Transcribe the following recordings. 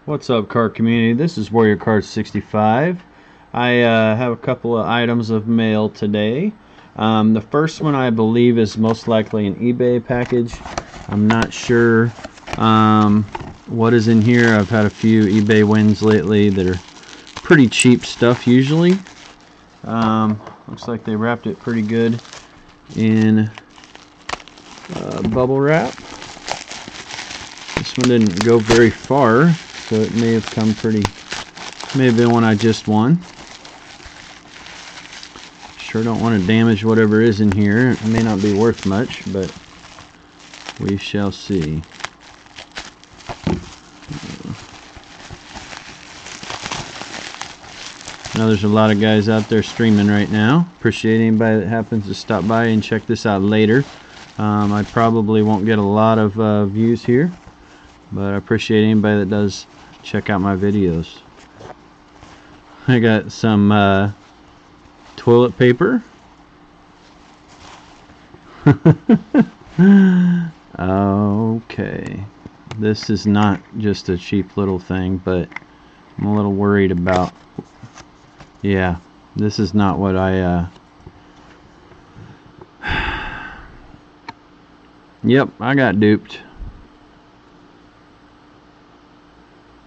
What's up, card community? This is Warrior Card 65. I have a couple of items of mail today. The first one I believe is most likely an eBay package. I'm not sure what is in here. I've had a few eBay wins lately that are pretty cheap stuff usually. Looks like they wrapped it pretty good in bubble wrap. This one didn't go very far, so it may have been one I just won. Sure don't want to damage whatever is in here. It may not be worth much, but we shall see. Now there's a lot of guys out there streaming right now. Appreciate anybody that happens to stop by and check this out later. I probably won't get a lot of views here, but I appreciate anybody that does check out my videos. I got some toilet paper. Okay, this is not just a cheap little thing, but I'm a little worried about. Yeah, this is not what Yep, I got duped.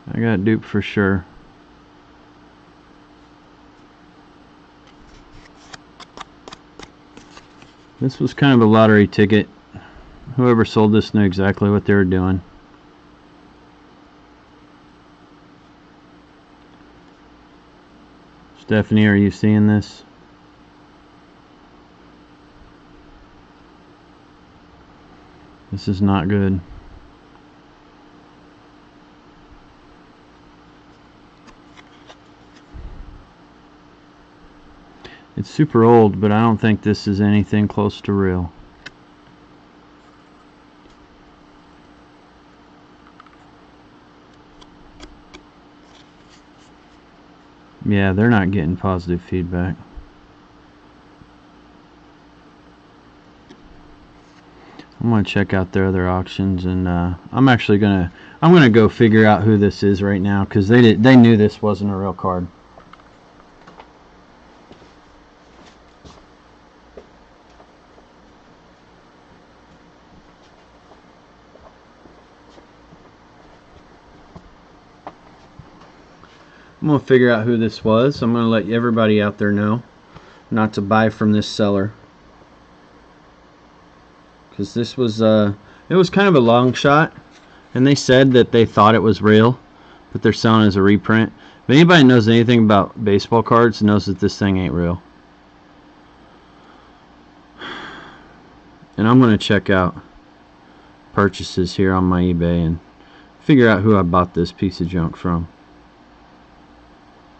I got duped for sure. This was kind of a lottery ticket. Whoever sold this knew exactly what they were doing. Stephanie, are you seeing this? This is not good. It's super old, but I don't think this is anything close to real. Yeah, they're not getting positive feedback. I'm gonna check out their other auctions, and I'm gonna go figure out who this is right now, because they knew this wasn't a real card. I'm going to figure out who this was. I'm going to let everybody out there know not to buy from this seller, because this was it was kind of a long shot, and they said that they thought it was real, but they're selling it as a reprint. If anybody knows anything about baseball cards knows that this thing ain't real. And I'm going to check out purchases here on my eBay and figure out who I bought this piece of junk from,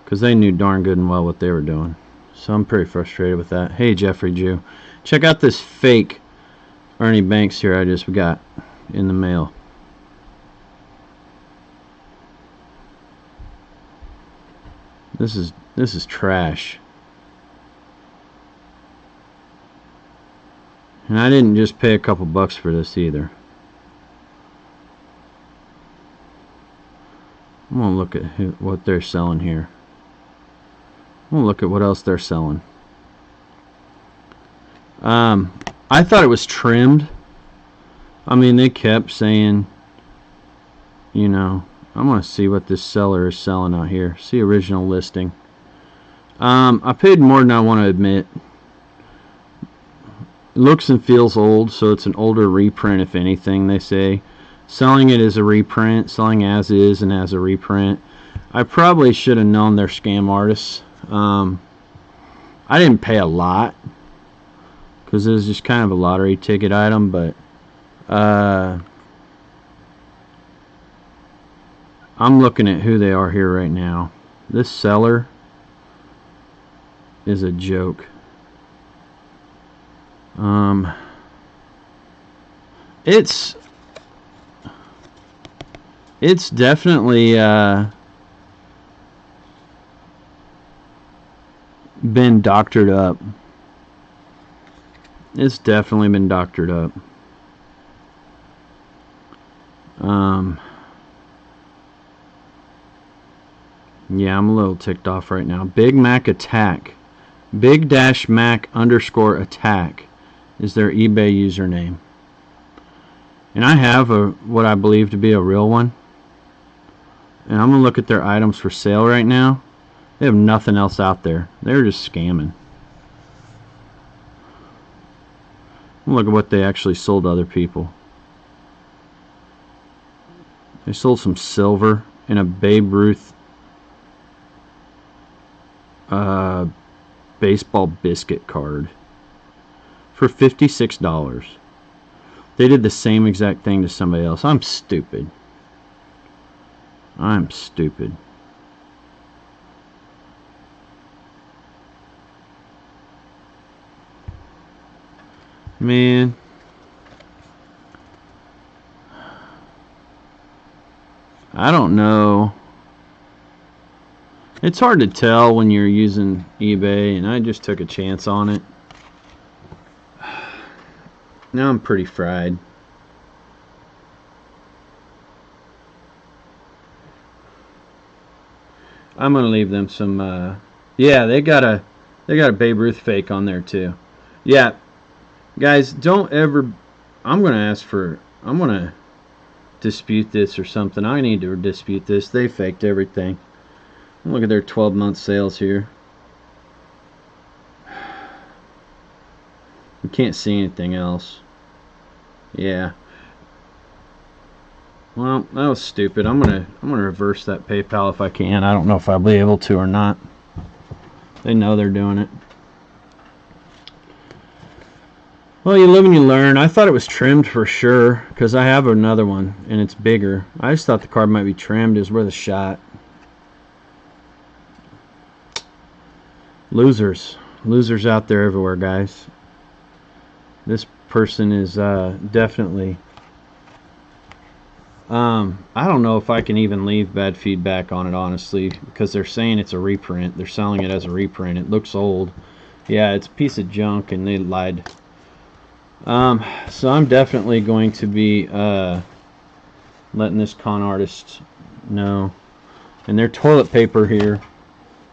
because they knew darn good and well what they were doing. So I'm pretty frustrated with that. Hey, Jeffrey Jew, check out this fake Ernie Banks here I just got in the mail. This is trash. And I didn't just pay a couple bucks for this either. I'm gonna look at what they're selling here. We'll look at what else they're selling. I thought it was trimmed. I mean, they kept saying, you know, I'm going to see what this seller is selling out here. See original listing. I paid more than I want to admit. It looks and feels old, so it's an older reprint, if anything, they say. Selling it as a reprint, selling as is and as a reprint. I probably should have known they're scam artists. I didn't pay a lot because it was just kind of a lottery ticket item, but I'm looking at who they are here right now. This seller is a joke. It's definitely been doctored up. It's definitely been doctored up. Yeah, I'm a little ticked off right now. Big Mac Attack. Big dash Mac underscore attack is their eBay username. And I have what I believe to be a real one. And I'm going to look at their items for sale right now. They have nothing else out there. They're just scamming. Look at what they actually sold to other people. They sold some silver and a Babe Ruth baseball biscuit card for $56. They did the same exact thing to somebody else. I'm stupid. I'm stupid. Man. I don't know. It's hard to tell when you're using eBay, and I just took a chance on it. Now I'm pretty fried. I'm gonna leave them some. Yeah, they got a Babe Ruth fake on there too. Yeah, guys, don't ever. I'm gonna dispute this or something. I need to dispute this. They faked everything. Look at their 12-month sales here. You can't see anything else. Yeah. Well, that was stupid. I'm gonna reverse that PayPal if I can. I don't know if I'll be able to or not. They know they're doing it. Well, you live and you learn. I thought it was trimmed for sure because I have another one and it's bigger. I just thought the card might be trimmed. It was worth a shot. Losers out there everywhere, guys. This person is definitely I don't know if I can even leave bad feedback on it, honestly, because they're saying it's a reprint. They're selling it as a reprint. It looks old. Yeah, it's a piece of junk and they lied. So I'm definitely going to be letting this con artist know. And their toilet paper here,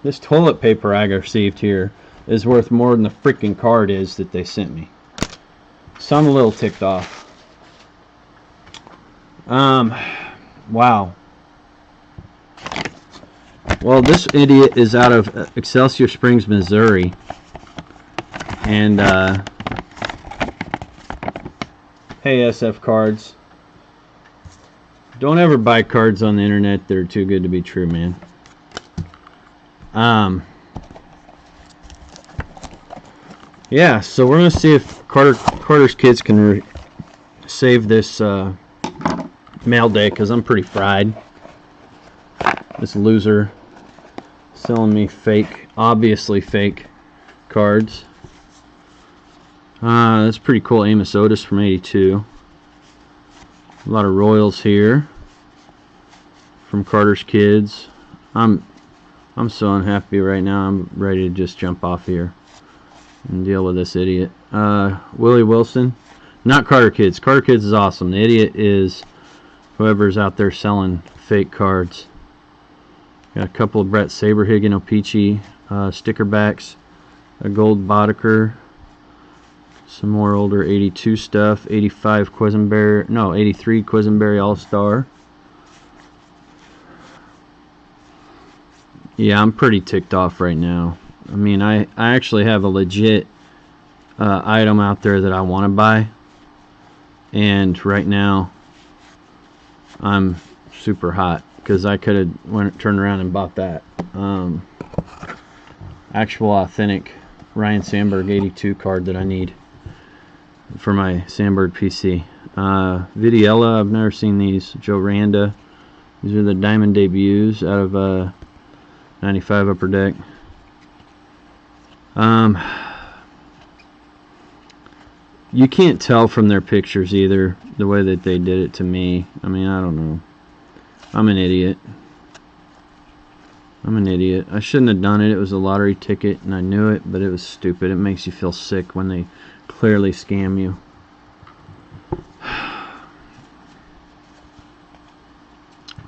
this toilet paper I received here is worth more than the freaking card is that they sent me. So I'm a little ticked off. Wow. Well, this idiot is out of Excelsior Springs, Missouri. And, hey, SF Cards. Don't ever buy cards on the internet that are too good to be true, man. Yeah, so we're going to see if Carter's Kids can save this mail day, because I'm pretty fried. This loser selling me fake, obviously fake cards. That's pretty cool. Amos Otis from '82. A lot of Royals here from Carter's Kids. I'm so unhappy right now. I'm ready to just jump off here and deal with this idiot. Willie Wilson. Not Carter Kids. Carter Kids is awesome. The idiot is whoever's out there selling fake cards. Got a couple of Brett Saberhagen, O-Pee-Chee sticker backs. A gold Boddicker. Some more older 82 stuff. 85 Quisenberry. No, 83 Quisenberry All-Star. Yeah, I'm pretty ticked off right now. I mean, I actually have a legit item out there that I want to buy. And right now, I'm super hot because I could have turned around and bought that. Actual authentic Ryan Sandberg 82 card that I need for my Sandberg PC. Vidiella, I've never seen these. Joe Randa. These are the Diamond debuts out of 95 Upper Deck. You can't tell from their pictures either, the way that they did it to me. I mean, I don't know. I'm an idiot. I'm an idiot. I shouldn't have done it. It was a lottery ticket, and I knew it, but it was stupid. It makes you feel sick when they clearly scam you.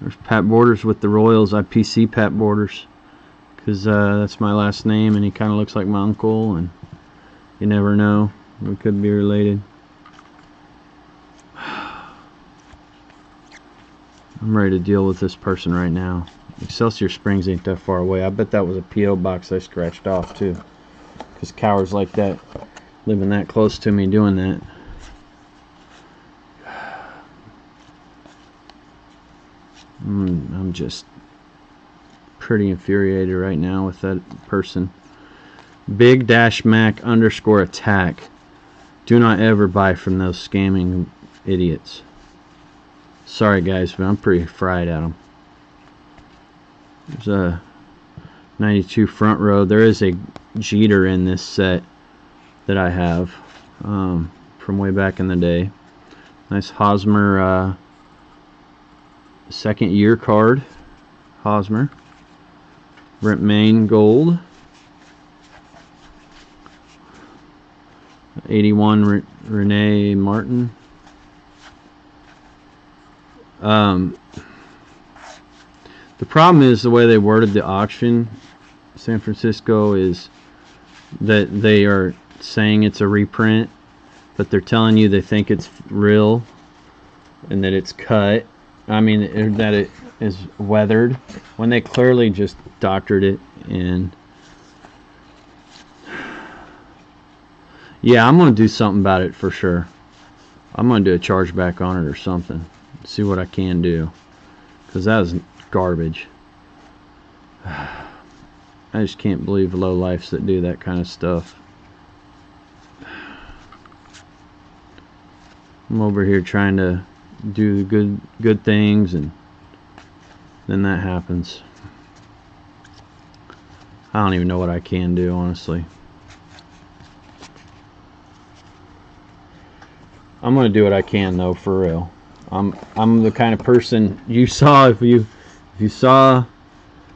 There's Pat Borders with the Royals. IPC Pat Borders, because that's my last name, and he kind of looks like my uncle, and you never know, we could be related. I'm ready to deal with this person right now. Excelsior Springs ain't that far away. I bet that was a P.O. box I scratched off too, because cowards like that living that close to me doing that. I'm just pretty infuriated right now with that person. Big-Mac_attack. Do not ever buy from those scamming idiots. Sorry guys, but I'm pretty fried at them. There's a 92 front row. There is a Jeter in this set that I have from way back in the day. Nice Hosmer second year card. Hosmer. Brent Maine gold. 81 Renee Martin. The problem is the way they worded the auction, San Francisco, is that they are saying it's a reprint, but they're telling you they think it's real and that it's cut. I mean, that it is weathered, when they clearly just doctored it. And yeah, I'm going to do something about it for sure. I'm going to do a chargeback on it or something. See what I can do, because that is garbage. I just can't believe lowlifes that do that kind of stuff. I'm over here trying to do good things, and then that happens. I don't even know what I can do, honestly. I'm gonna do what I can though, for real. I'm the kind of person you saw, if you saw.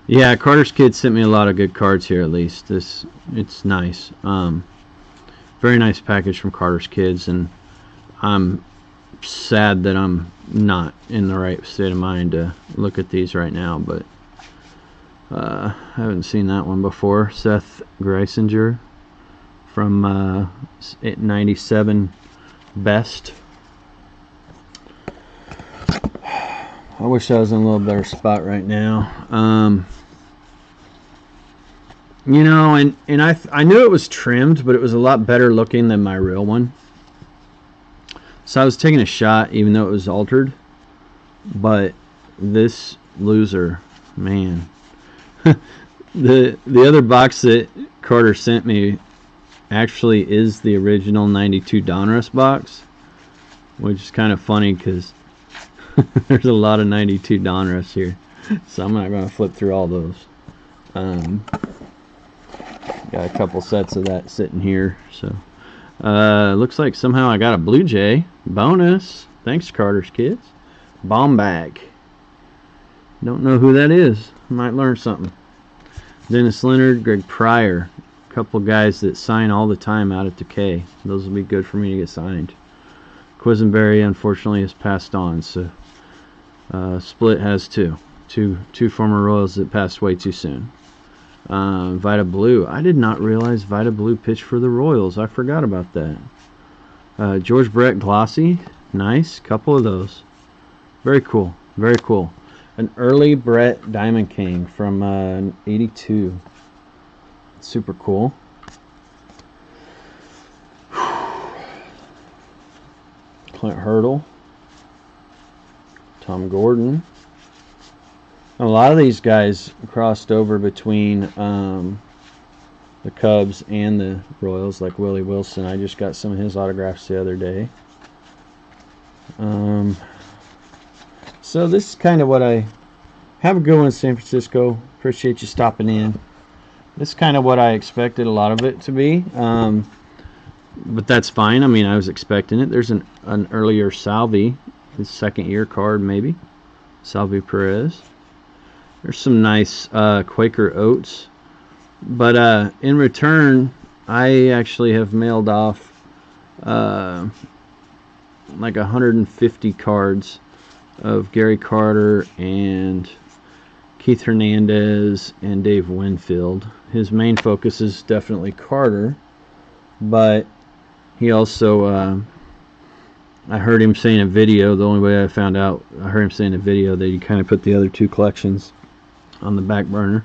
Yeah, Carter'sKids sent me a lot of good cards here. At least it's nice. Very nice package from Carter'sKids, and I'm sad that I'm not in the right state of mind to look at these right now. But I haven't seen that one before. Seth Greisinger from 97 Best. I wish I was in a little better spot right now. You know, and I knew it was trimmed, but it was a lot better looking than my real one. So I was taking a shot, even though it was altered. But this loser, man. the other box that Carter sent me actually is the original 92 Donruss box, which is kind of funny because there's a lot of 92 Donruss here, so I'm not going to flip through all those. Got a couple sets of that sitting here, so looks like somehow I got a Blue Jay bonus. Thanks, Carter'sKids. Bomb bag. Don't know who that is. Might learn something. Dennis Leonard, Greg Pryor. A couple guys that sign all the time out at Decay. Those will be good for me to get signed. Quisenberry unfortunately has passed on, so Split has two former Royals that passed way too soon. Vita Blue. I did not realize Vita Blue pitched for the Royals. I forgot about that. George Brett Glossy. Nice. Couple of those. Very cool. Very cool. An early Brett Diamond King from 82. Super cool. Clint Hurdle. Tom Gordon. A lot of these guys crossed over between the Cubs and the Royals, like Willie Wilson. I just got some of his autographs the other day. So this is kind of what I have. A good one, San Francisco. Appreciate you stopping in. This is kind of what I expected a lot of it to be. But that's fine. I mean, I was expecting it. There's an earlier Salvi, his second year card maybe. Salvi Perez. There's some nice Quaker Oats. But in return, I actually have mailed off like 150 cards of Gary Carter and Keith Hernandez and Dave Winfield. His main focus is definitely Carter, but he also, I heard him say in a video, the only way I found out, I heard him say in a video that he kind of put the other two collections on the back burner.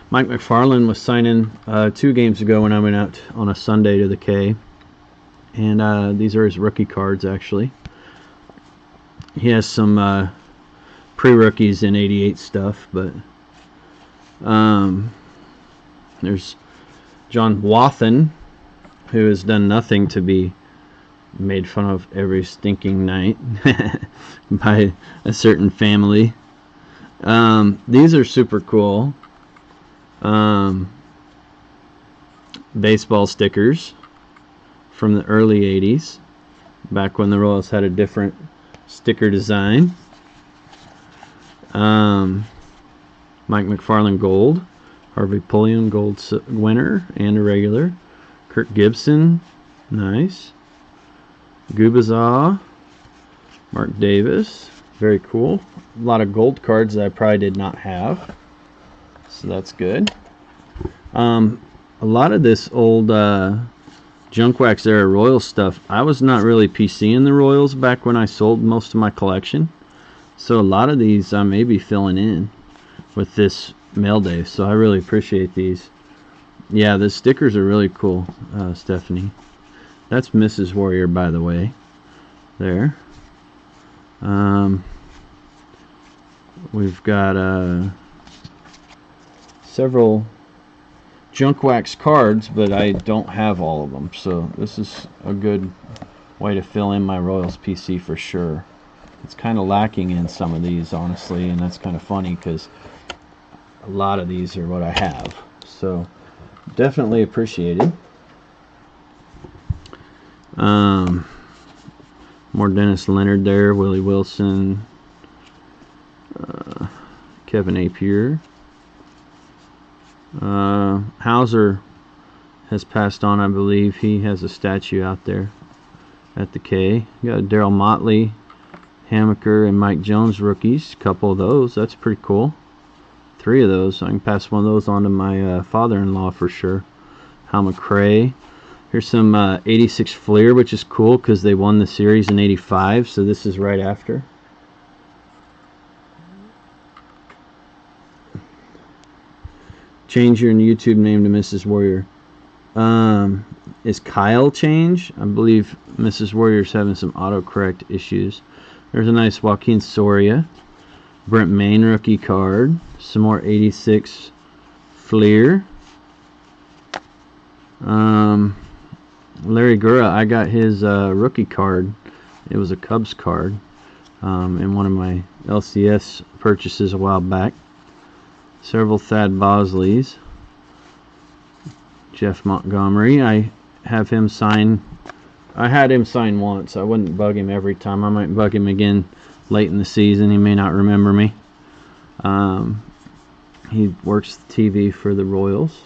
Mike McFarland was signing 2 games ago when I went out on a Sunday to the K. And these are his rookie cards, actually. He has some pre-rookies in 88 stuff, but there's John Wathen, who has done nothing to be made fun of every stinking night by a certain family. These are super cool. Baseball stickers from the early 80s, back when the Royals had a different sticker design. Mike McFarland gold, Harvey Pulliam gold winner and a regular, Kirk Gibson, nice, Gubazaw, Mark Davis, very cool. A lot of gold cards that I probably did not have, so that's good. A lot of this old Junk Wax era Royals stuff, I was not really PCing the Royals back when I sold most of my collection, so a lot of these I may be filling in with this mail day, so I really appreciate these. Yeah, the stickers are really cool, Stephanie. That's Mrs. Warrior, by the way, there. We've got several Junk Wax cards, but I don't have all of them, so this is a good way to fill in my Royals PC for sure. It's kind of lacking in some of these, honestly, and that's kind of funny because a lot of these are what I have, so definitely appreciated. More Dennis Leonard there, Willie Wilson, Kevin Appier. Hauser has passed on, I believe. He has a statue out there at the K. You got Darryl Motley, Hammaker, and Mike Jones rookies. A couple of those. That's pretty cool. 3 of those. I can pass one of those on to my father-in-law for sure. Hal McRae. Here's some 86 Fleer, which is cool because they won the series in 85, so this is right after. Change your YouTube name to Mrs. Warrior. Is Kyle change? I believe Mrs. Warrior's having some autocorrect issues. There's a nice Joaquin Soria. Brent Main rookie card. Some more 86 Fleer. Larry Gura, I got his rookie card. It was a Cubs card in one of my LCS purchases a while back. Several Thad Bosleys. Jeff Montgomery, I have him sign. I had him sign once. I wouldn't bug him every time. I might bug him again late in the season. He may not remember me. He works the TV for the Royals.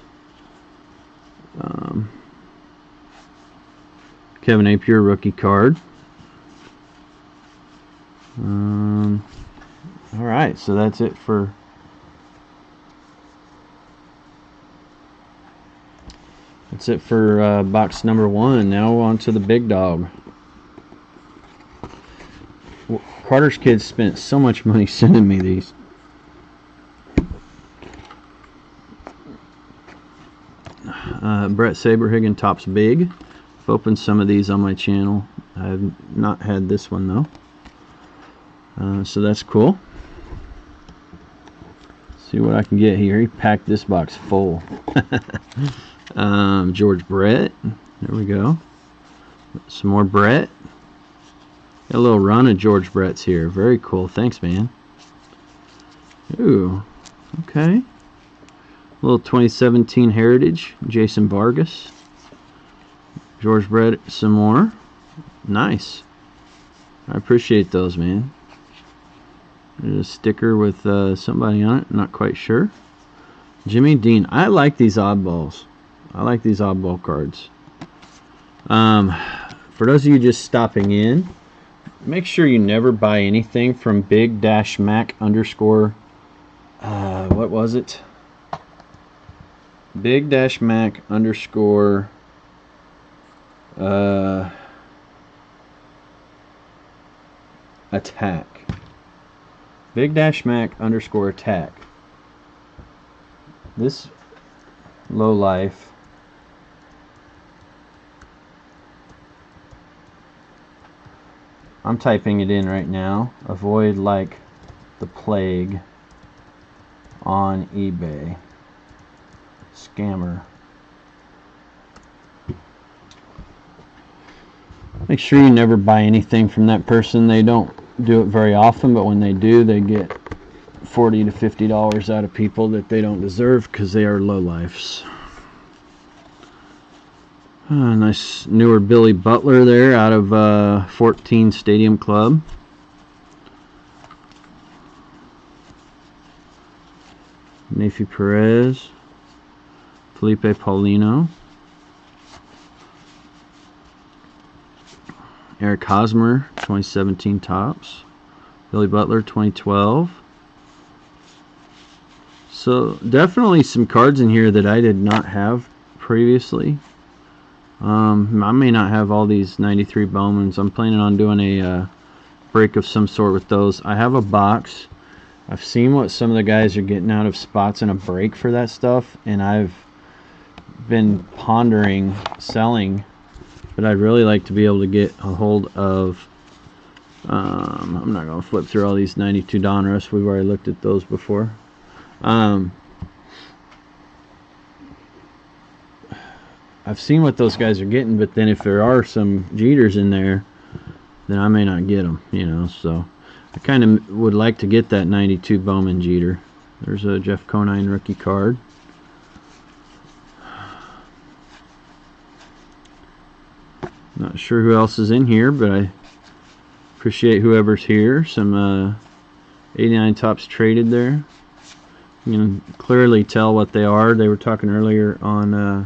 Kevin Appier rookie card. Alright, so that's it for box number 1. Now on to the big dog. Carter's Kids spent so much money sending me these. Brett Saberhagen Topps Big. I've opened some of these on my channel. I have not had this one though. So that's cool. See what I can get here. He packed this box full. George Brett. There we go. Some more Brett. Got a little run of George Brett's here. Very cool. Thanks, man. Ooh. Okay. A little 2017 Heritage. Jason Vargas. George Brett. Some more. Nice. I appreciate those, man. There's a sticker with somebody on it. Not quite sure. Jimmy Dean. I like these oddballs. I like these oddball cards. For those of you just stopping in, make sure you never buy anything from big-mac underscore, what was it? Big-mac underscore, attack. Big-mac underscore attack. This low life I'm typing it in right now. Avoid like the plague on eBay. Scammer. Make sure you never buy anything from that person. They don't do it very often, but when they do, they get $40 to $50 out of people that they don't deserve because they are lowlifes. Nice newer Billy Butler there out of 14 Stadium Club. Nafi Perez, Felipe Paulino, Eric Hosmer 2017 Topps, Billy Butler 2012. So definitely some cards in here that I did not have previously. I may not have all these 93 Bowmans. I'm planning on doing a break of some sort with those. I have a box. I've seen what some of the guys are getting out of spots in a break for that stuff, and I've been pondering selling, but I'd really like to be able to get a hold of, I'm not going to flip through all these 92 Donruss. We've already looked at those before. I've seen what those guys are getting, but then if there are some Jeters in there, then I may not get them, you know. So I kind of would like to get that 92 Bowman Jeter. There's a Jeff Conine rookie card. Not sure who else is in here, but I appreciate whoever's here. Some 89 Topps traded there. You can clearly tell what they are. They were talking earlier on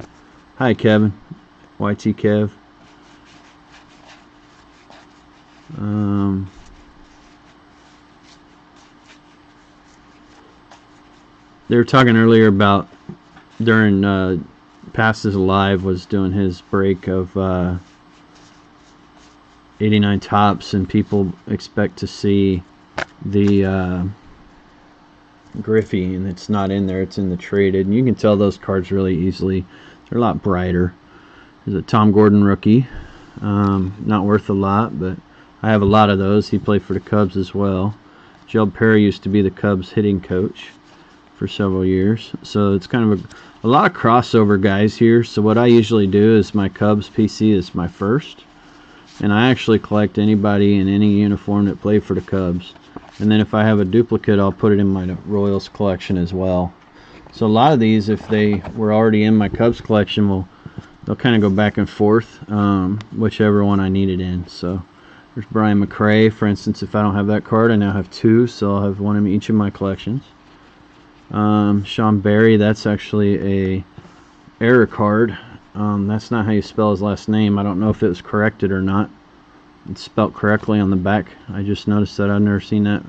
hi Kevin, YT Kev. They were talking earlier about during Past is Alive was doing his break of 89 Topps, and people expect to see the Griffey, and it's not in there, it's in the traded, and you can tell those cards really easily. They're a lot brighter. There's a Tom Gordon rookie, not worth a lot, but I have a lot of those. He played for the Cubs as well. Joe Perry used to be the Cubs hitting coach for several years, so it's kind of a lot of crossover guys here. So what I usually do is my Cubs PC is my first, and I actually collect anybody in any uniform that played for the Cubs, and then if I have a duplicate, I'll put it in my Royals collection as well. So a lot of these, if they were already in my Cubs collection, they'll kind of go back and forth, whichever one I need it in. So there's Brian McRae, for instance. If I don't have that card, I now have two, so I'll have one in each of my collections. Sean Barry, that's actually a error card. That's not how you spell his last name. I don't know if it was corrected or not. It's spelled correctly on the back. I just noticed that. I've never seen that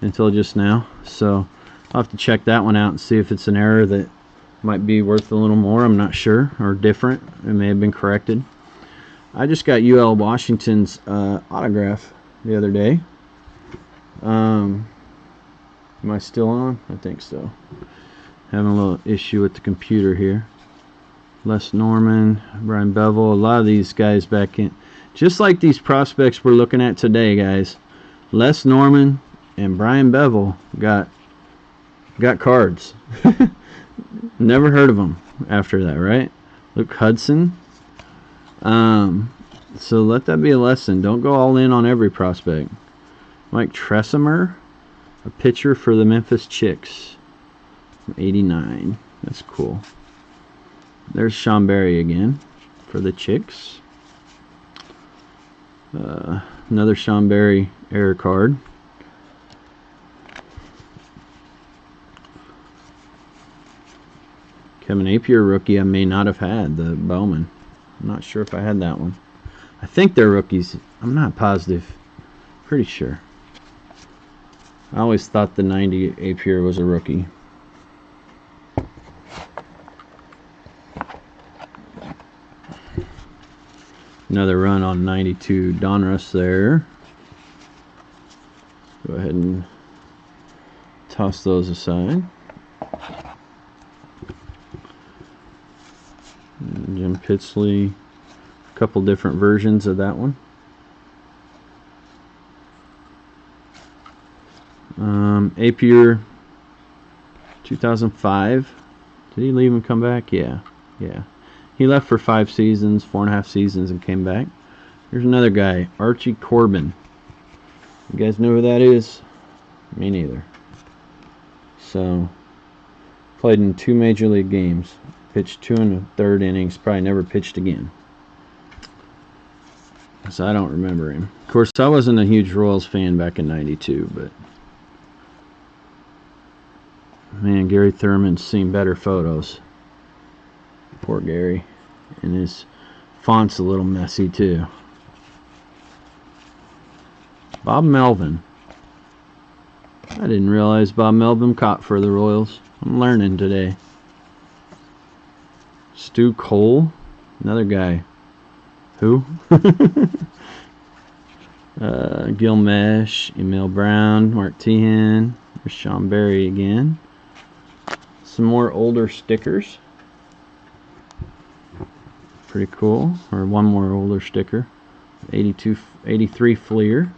until just now. So I'll have to check that one out and see if it's an error that might be worth a little more. I'm not sure, or different. It may have been corrected. I just got UL Washington's autograph the other day. Am I still on? I think so. Having a little issue with the computer here. Les Norman, Brian Bevel, a lot of these guys back in. Just like these prospects we're looking at today, guys. Les Norman and Brian Bevel got cards. Never heard of them after that, right? Luke Hudson. So let that be a lesson. Don't go all in on every prospect. Mike Tressimer, a pitcher for the Memphis Chicks, 89. That's cool. There's Sean Barry again for the Chicks. Another Sean Barry error card. Kevin Napier rookie I may not have had, the Bowman. I'm not sure if I had that one. I think they're rookies. I'm not positive. Pretty sure. I always thought the 90 Apier was a rookie. Another run on 92 Donruss there. Go ahead and toss those aside. And Jim Pitsley, a couple different versions of that one. Apier 2005. Did he leave and come back? Yeah. He left for 5 seasons, 4.5 seasons, and came back. Here's another guy, Archie Corbin. You guys know who that is? Me neither. So, played in 2 major league games. Pitched 2 1/3 innings. Probably never pitched again. So I don't remember him. Of course, I wasn't a huge Royals fan back in '92, but man, Gary Thurman's seen better photos. Poor Gary. And his font's a little messy too. Bob Melvin. I didn't realize Bob Melvin caught for the Royals. I'm learning today. Stu Cole. Another guy. Who? Gil Mesh, Emil Brown, Mark Tehan. There's Sean Berry again. Some more older stickers. Pretty cool. Or one more older sticker. 83 Fleer.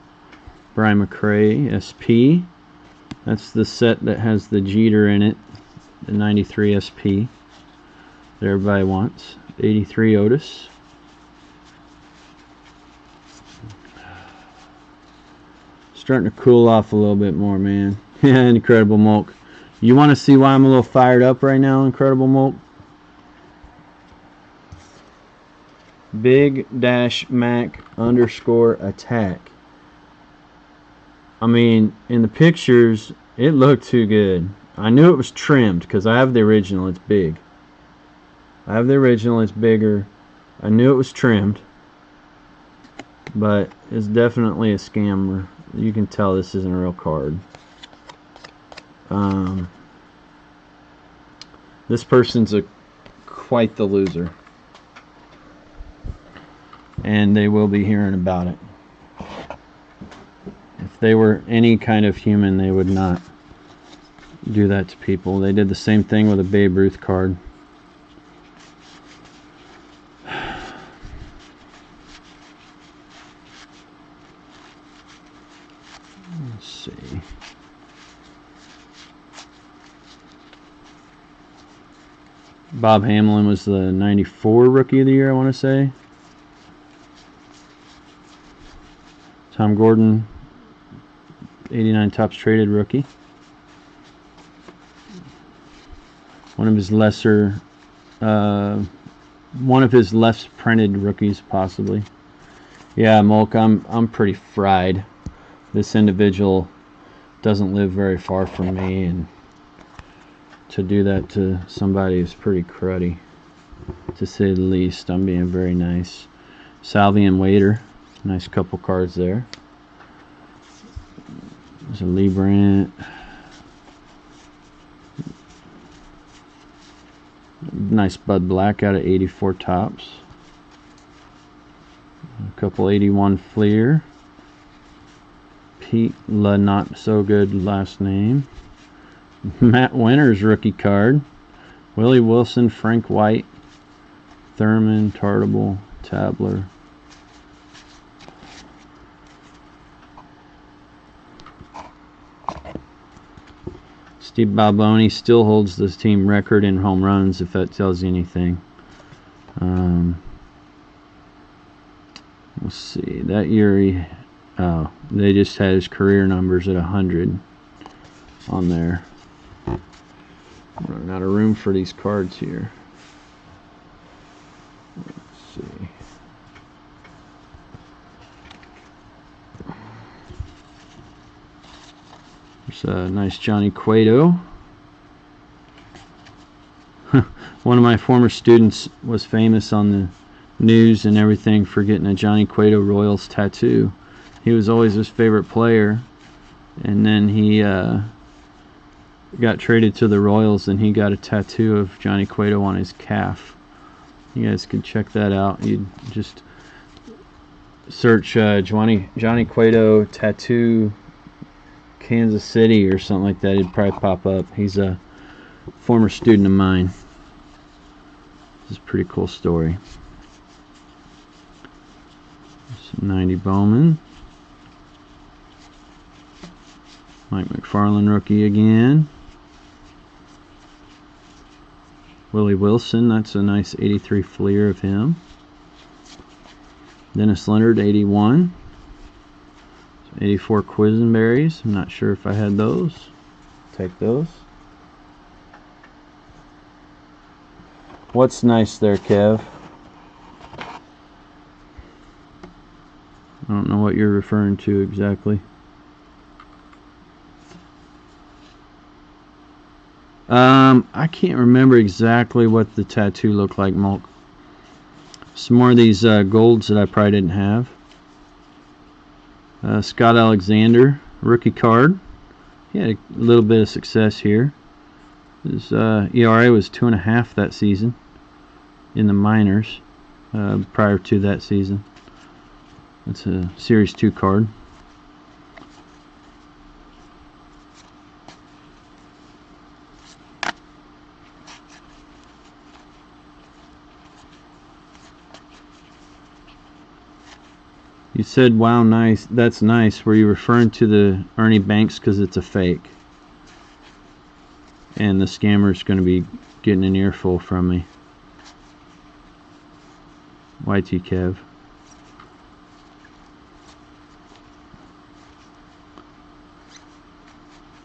Brian McRae, SP. That's the set that has the Jeter in it. The 93 SP. That everybody wants. 83 Otis. Starting to cool off a little bit more, man. Yeah, Incredible Mulk. You want to see why I'm a little fired up right now, Incredible Mulk? Big-Mac_attack. I mean, in the pictures, it looked too good. I knew it was trimmed because I have the original. It's big. I have the original. It's bigger. I knew it was trimmed, but it's definitely a scammer. You can tell this isn't a real card. This person's quite the loser, and they will be hearing about it. If they were any kind of human, they would not do that to people. They did the same thing with a Babe Ruth card. Let's see. Bob Hamlin was the 94 Rookie of the Year, I want to say. Tom Gordon, 89 Topps Traded Rookie. One of his lesser, one of his less printed rookies, possibly. Yeah, Mulk, I'm pretty fried. This individual doesn't live very far from me, and to do that to somebody is pretty cruddy, to say the least. I'm being very nice. Salvi and Waiter, nice couple cards there. There's a Lee Brandt. Nice Bud Black out of 84 Topps. A couple 81 Fleer. Pete La Not So Good last name. Matt Winters rookie card. Willie Wilson, Frank White, Thurman, Tartable, Tabler. Steve Balboni still holds this team record in home runs, if that tells you anything. Let's see. That year, they just had his career numbers at 100 on there. I'm running out of room for these cards here. Let's see. There's a nice Johnny Cueto. One of my former students was famous on the news and everything for getting a Johnny Cueto Royals tattoo. he was always his favorite player, and then he got traded to the Royals, and he got a tattoo of Johnny Cueto on his calf. You guys can check that out. You just search Johnny Cueto tattoo Kansas City or something like that. It'd probably pop up. He's a former student of mine. This is a pretty cool story. Some 90 Bowman. Mike McFarland rookie again. Willie Wilson, that's a nice 83 Fleer of him. Dennis Leonard, 81. 84 Quisenberries. I'm not sure if I had those. Take those. What's nice there, Kev? I don't know what you're referring to exactly. I can't remember exactly what the tattoo looked like, Mulk. Some more of these golds that I probably didn't have. Scott Alexander, rookie card. He had a little bit of success here. His ERA was 2.5 that season in the minors prior to that season. That's a Series 2 card. You said, wow, nice. That's nice. Were you referring to the Ernie Banks because it's a fake? And the scammer's going to be getting an earful from me. YT Kev.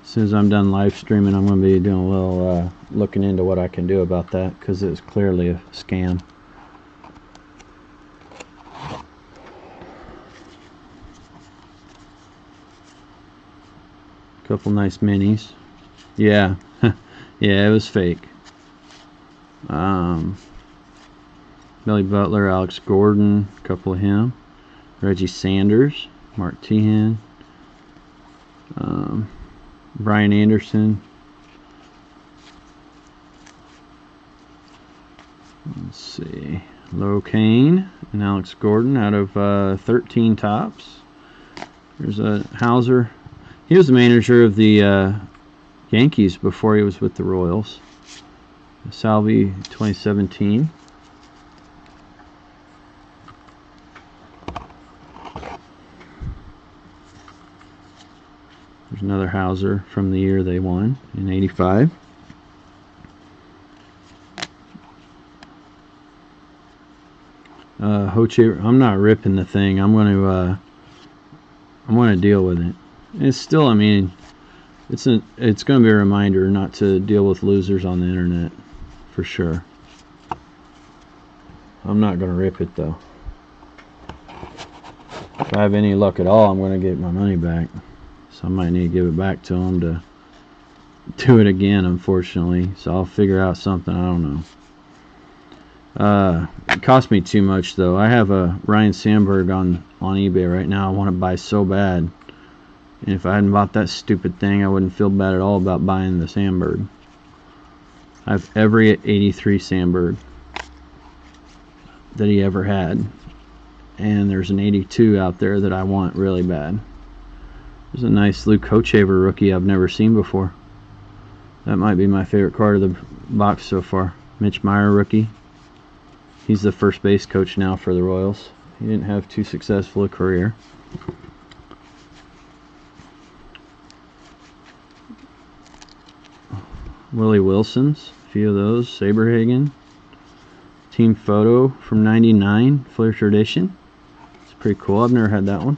As soon as I'm done live streaming, I'm going to be doing a little looking into what I can do about that, because it's clearly a scam. Couple nice minis. Yeah. Yeah, it was fake. Billy Butler, Alex Gordon, a couple of him. Reggie Sanders, Mark Tehan, Brian Anderson. Let's see. Lo Kane and Alex Gordon out of 13 tops. There's a Hauser. He was the manager of the Yankees before he was with the Royals. Salvi 2017. There's another Hauser from the year they won in '85. Hoche, I'm not ripping the thing. I'm going to deal with it. It's still, I mean, it's going to be a reminder not to deal with losers on the internet, for sure. I'm not going to rip it though. If I have any luck at all, I'm going to get my money back. So I might need to give it back to them to do it again, unfortunately. So I'll figure out something. I don't know. It cost me too much though. I have a Ryan Sandberg on eBay right now. I want to buy so bad. And if I hadn't bought that stupid thing, I wouldn't feel bad at all about buying the Sandberg. I have every 83 Sandberg that he ever had. And there's an 82 out there that I want really bad. There's a nice Luke Hochevar rookie I've never seen before. That might be my favorite card of the box so far. Mitch Meyer rookie. He's the first base coach now for the Royals. He didn't have too successful a career. Willie Wilson's, a few of those. Saberhagen. Team photo from '99, Flair Tradition. It's pretty cool. I've never had that one.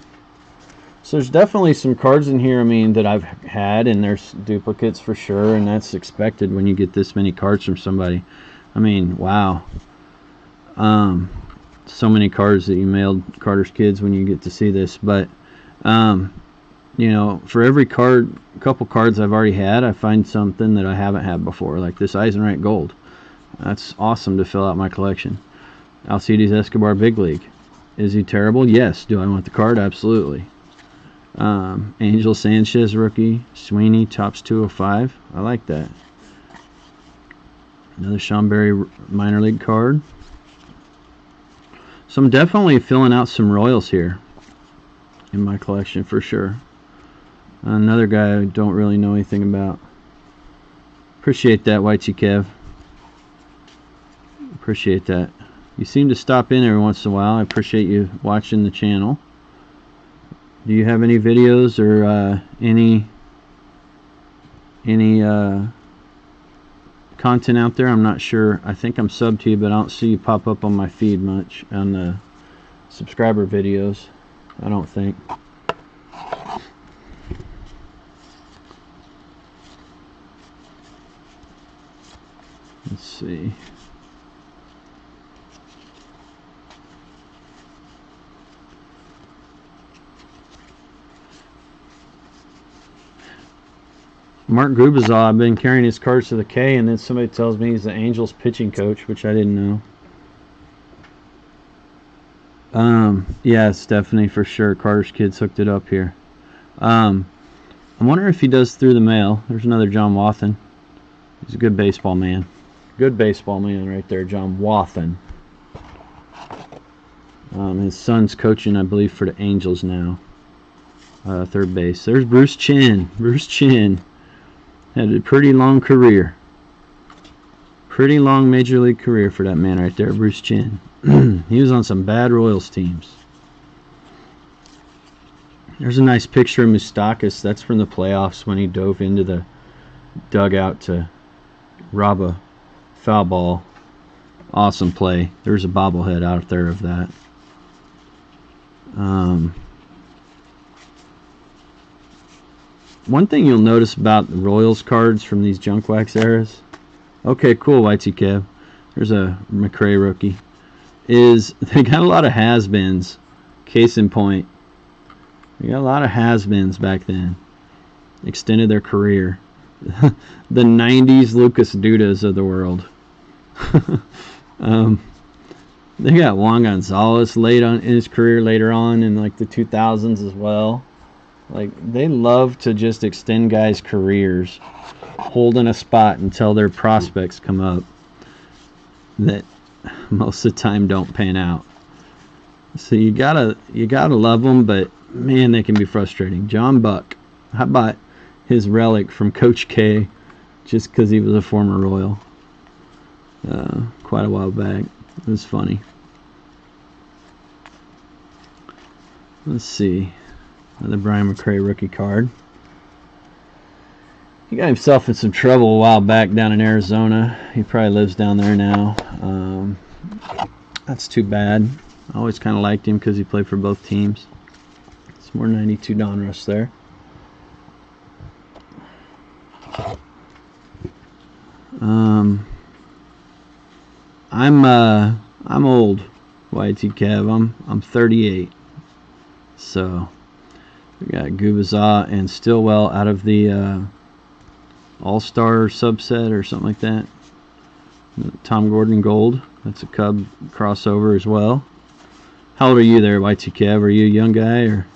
So there's definitely some cards in here, I mean, that I've had, and there's duplicates for sure, and that's expected when you get this many cards from somebody. I mean, wow. So many cards that you mailed Carter's Kids when you get to see this, but you know, for every couple cards I've already had, I find something that I haven't had before, like this Eisenreich Gold. That's awesome to fill out my collection. Alcides Escobar Big League. Is he terrible? Yes. Do I want the card? Absolutely. Angel Sanchez rookie. Sweeney tops 205. I like that. Another Sean Berry minor league card. So I'm definitely filling out some Royals here in my collection for sure. Another guy I don't really know anything about. Appreciate that, YT Kev. Appreciate that. You seem to stop in every once in a while. I appreciate you watching the channel. Do you have any videos or any content out there? I'm not sure. I think I'm subbed to you, but I don't see you pop up on my feed much on the subscriber videos. I don't think. Let's see. Mark Gubazal, I've been carrying his cards to the K, and then somebody tells me he's the Angels pitching coach, which I didn't know. Yeah, Stephanie, for sure. Carter'sKids hooked it up here. I wonder if he does through the mail. There's another John Wathan. He's a good baseball man. Good baseball man right there, John Wathan. His son's coaching, I believe, for the Angels now. Third base. There's Bruce Chen. Bruce Chen had a pretty long career. Pretty long major league career for that man right there, Bruce Chen. He was on some bad Royals teams. There's a nice picture of Moustakas. That's from the playoffs when he dove into the dugout to rob a foul ball. Awesome play. There's a bobblehead out there of that. One thing you'll notice about the Royals cards from these junk wax eras. Okay, cool, YT Kev. There's a McRae rookie. Is they got a lot of has-beens. Case in point. They got a lot of has-beens back then. Extended their career. The 90s Lucas Dudas of the world. They got Juan Gonzalez late on in his career later on in like the 2000s as well. Like they love to just extend guys' careers, holding a spot until their prospects come up that most of the time don't pan out. So you gotta love them, but man, they can be frustrating. John Buck, how about his relic from Coach K, just because he was a former Royal? Quite a while back. It was funny. Let's see. Another Brian McRae rookie card. He got himself in some trouble a while back down in Arizona. He probably lives down there now. That's too bad. I always kind of liked him because he played for both teams. It's more 92 Donruss there. I'm old, YT Kev. I'm 38. So we got Gubazah and Stillwell out of the All-Star subset or something like that. Tom Gordon Gold. That's a Cub crossover as well. How old are you there, YT Kev? Are you a young guy or?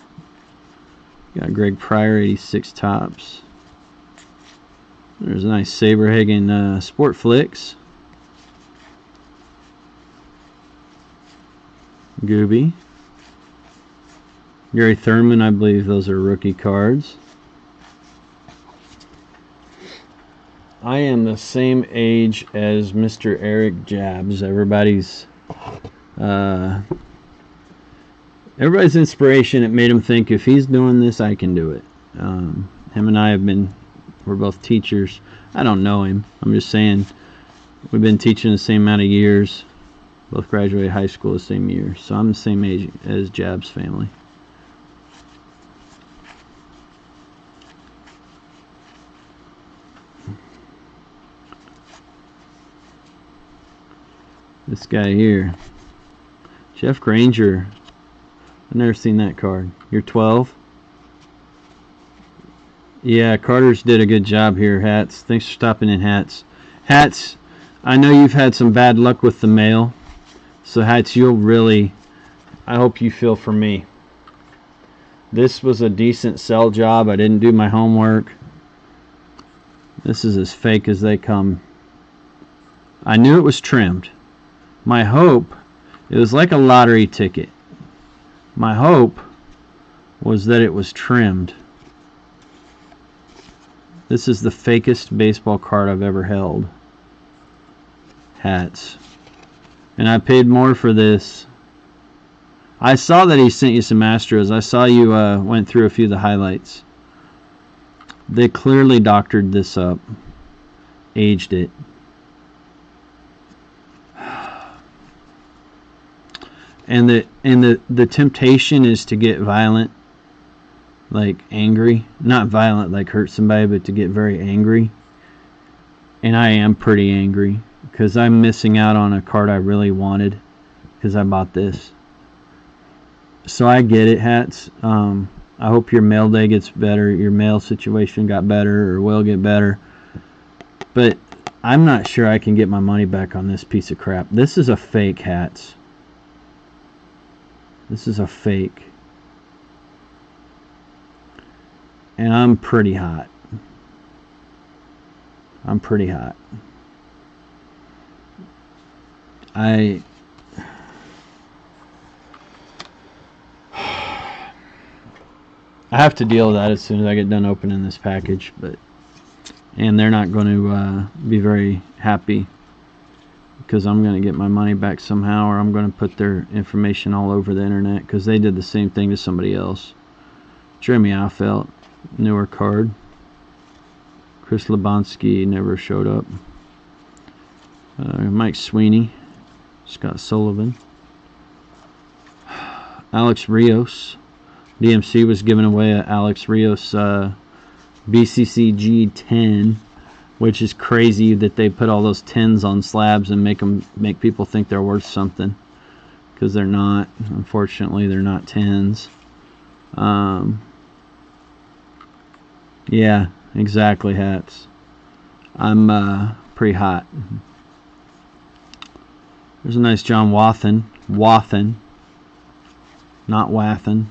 Got Greg Pryor 86 tops. There's a nice Saberhagen Sport Flicks. Gooby. Gary Thurman, I believe those are rookie cards. I am the same age as Mr. Eric Jabs. Everybody's inspiration. It made him think, if he's doing this, I can do it. Him and I we're both teachers. I don't know him. I'm just saying we've been teaching the same amount of years. Both graduated high school the same year. So I'm the same age as Jab's family. This guy here, Jeff Granger. I've never seen that card. You're 12? Yeah, Carter's did a good job here, Hats. Thanks for stopping in, Hats. Hats, I know you've had some bad luck with the mail. So, Hats, I hope you feel for me. This was a decent sell job. I didn't do my homework. This is as fake as they come. I knew it was trimmed. My hope, it was like a lottery ticket. My hope was that it was trimmed. This is the fakest baseball card I've ever held. Hats. And I paid more for this. I saw that he sent you some Astros. I saw you went through a few of the highlights. They clearly doctored this up. Aged it. And the temptation is to get violent, like angry. Not violent like hurt somebody, but to get very angry. And I am pretty angry because I'm missing out on a card I really wanted because I bought this. So I get it, Hats. I hope your mail day gets better. Your mail situation got better or will get better. But I'm not sure I can get my money back on this piece of crap. This is a fake, Hats. This is a fake. And I'm pretty hot. I'm pretty hot. I have to deal with that as soon as I get done opening this package, and they're not going to be very happy because I'm going to get my money back somehow, or I'm going to put their information all over the internet because they did the same thing to somebody else. Jeremy Affeldt, newer card. Chris Lebonsky never showed up. Mike Sweeney, Scott Sullivan, Alex Rios. DMC was giving away a Alex Rios BCCG 10, which is crazy that they put all those 10s on slabs and make people think they're worth something, because they're not. Unfortunately, they're not 10s. Yeah, exactly, Hats. I'm pretty hot. There's a nice John Wathan. Wathan, not Wathan.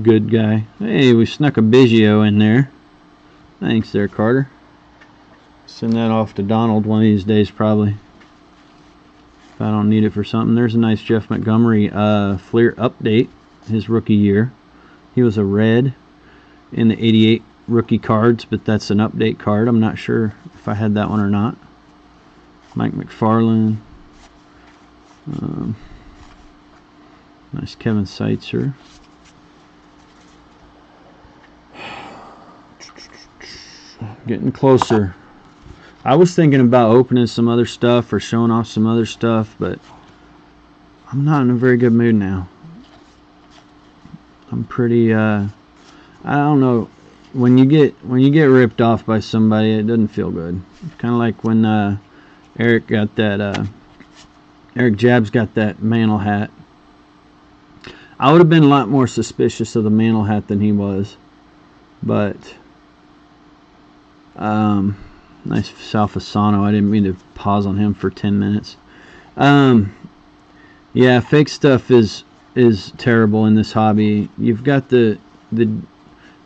Good guy. Hey, we snuck a Biggio in there. Thanks there, Carter. Send that off to Donald one of these days, probably, if I don't need it for something. There's a nice Jeff Montgomery Fleer update, his rookie year. He was a red in the 88 rookie cards, but that's an update card. I'm not sure if I had that one or not. Mike McFarland. Nice Kevin Seitzer. Getting closer. I was thinking about opening some other stuff or showing off some other stuff, but I'm not in a very good mood now. I'm pretty I don't know, when you get ripped off by somebody, it doesn't feel good. Kind of like when Eric got that Eric Jabs got that Mantle hat. I would have been a lot more suspicious of the Mantle hat than he was, but nice Sal Fasano. I didn't mean to pause on him for 10 minutes. Yeah, fake stuff is terrible in this hobby. You've got the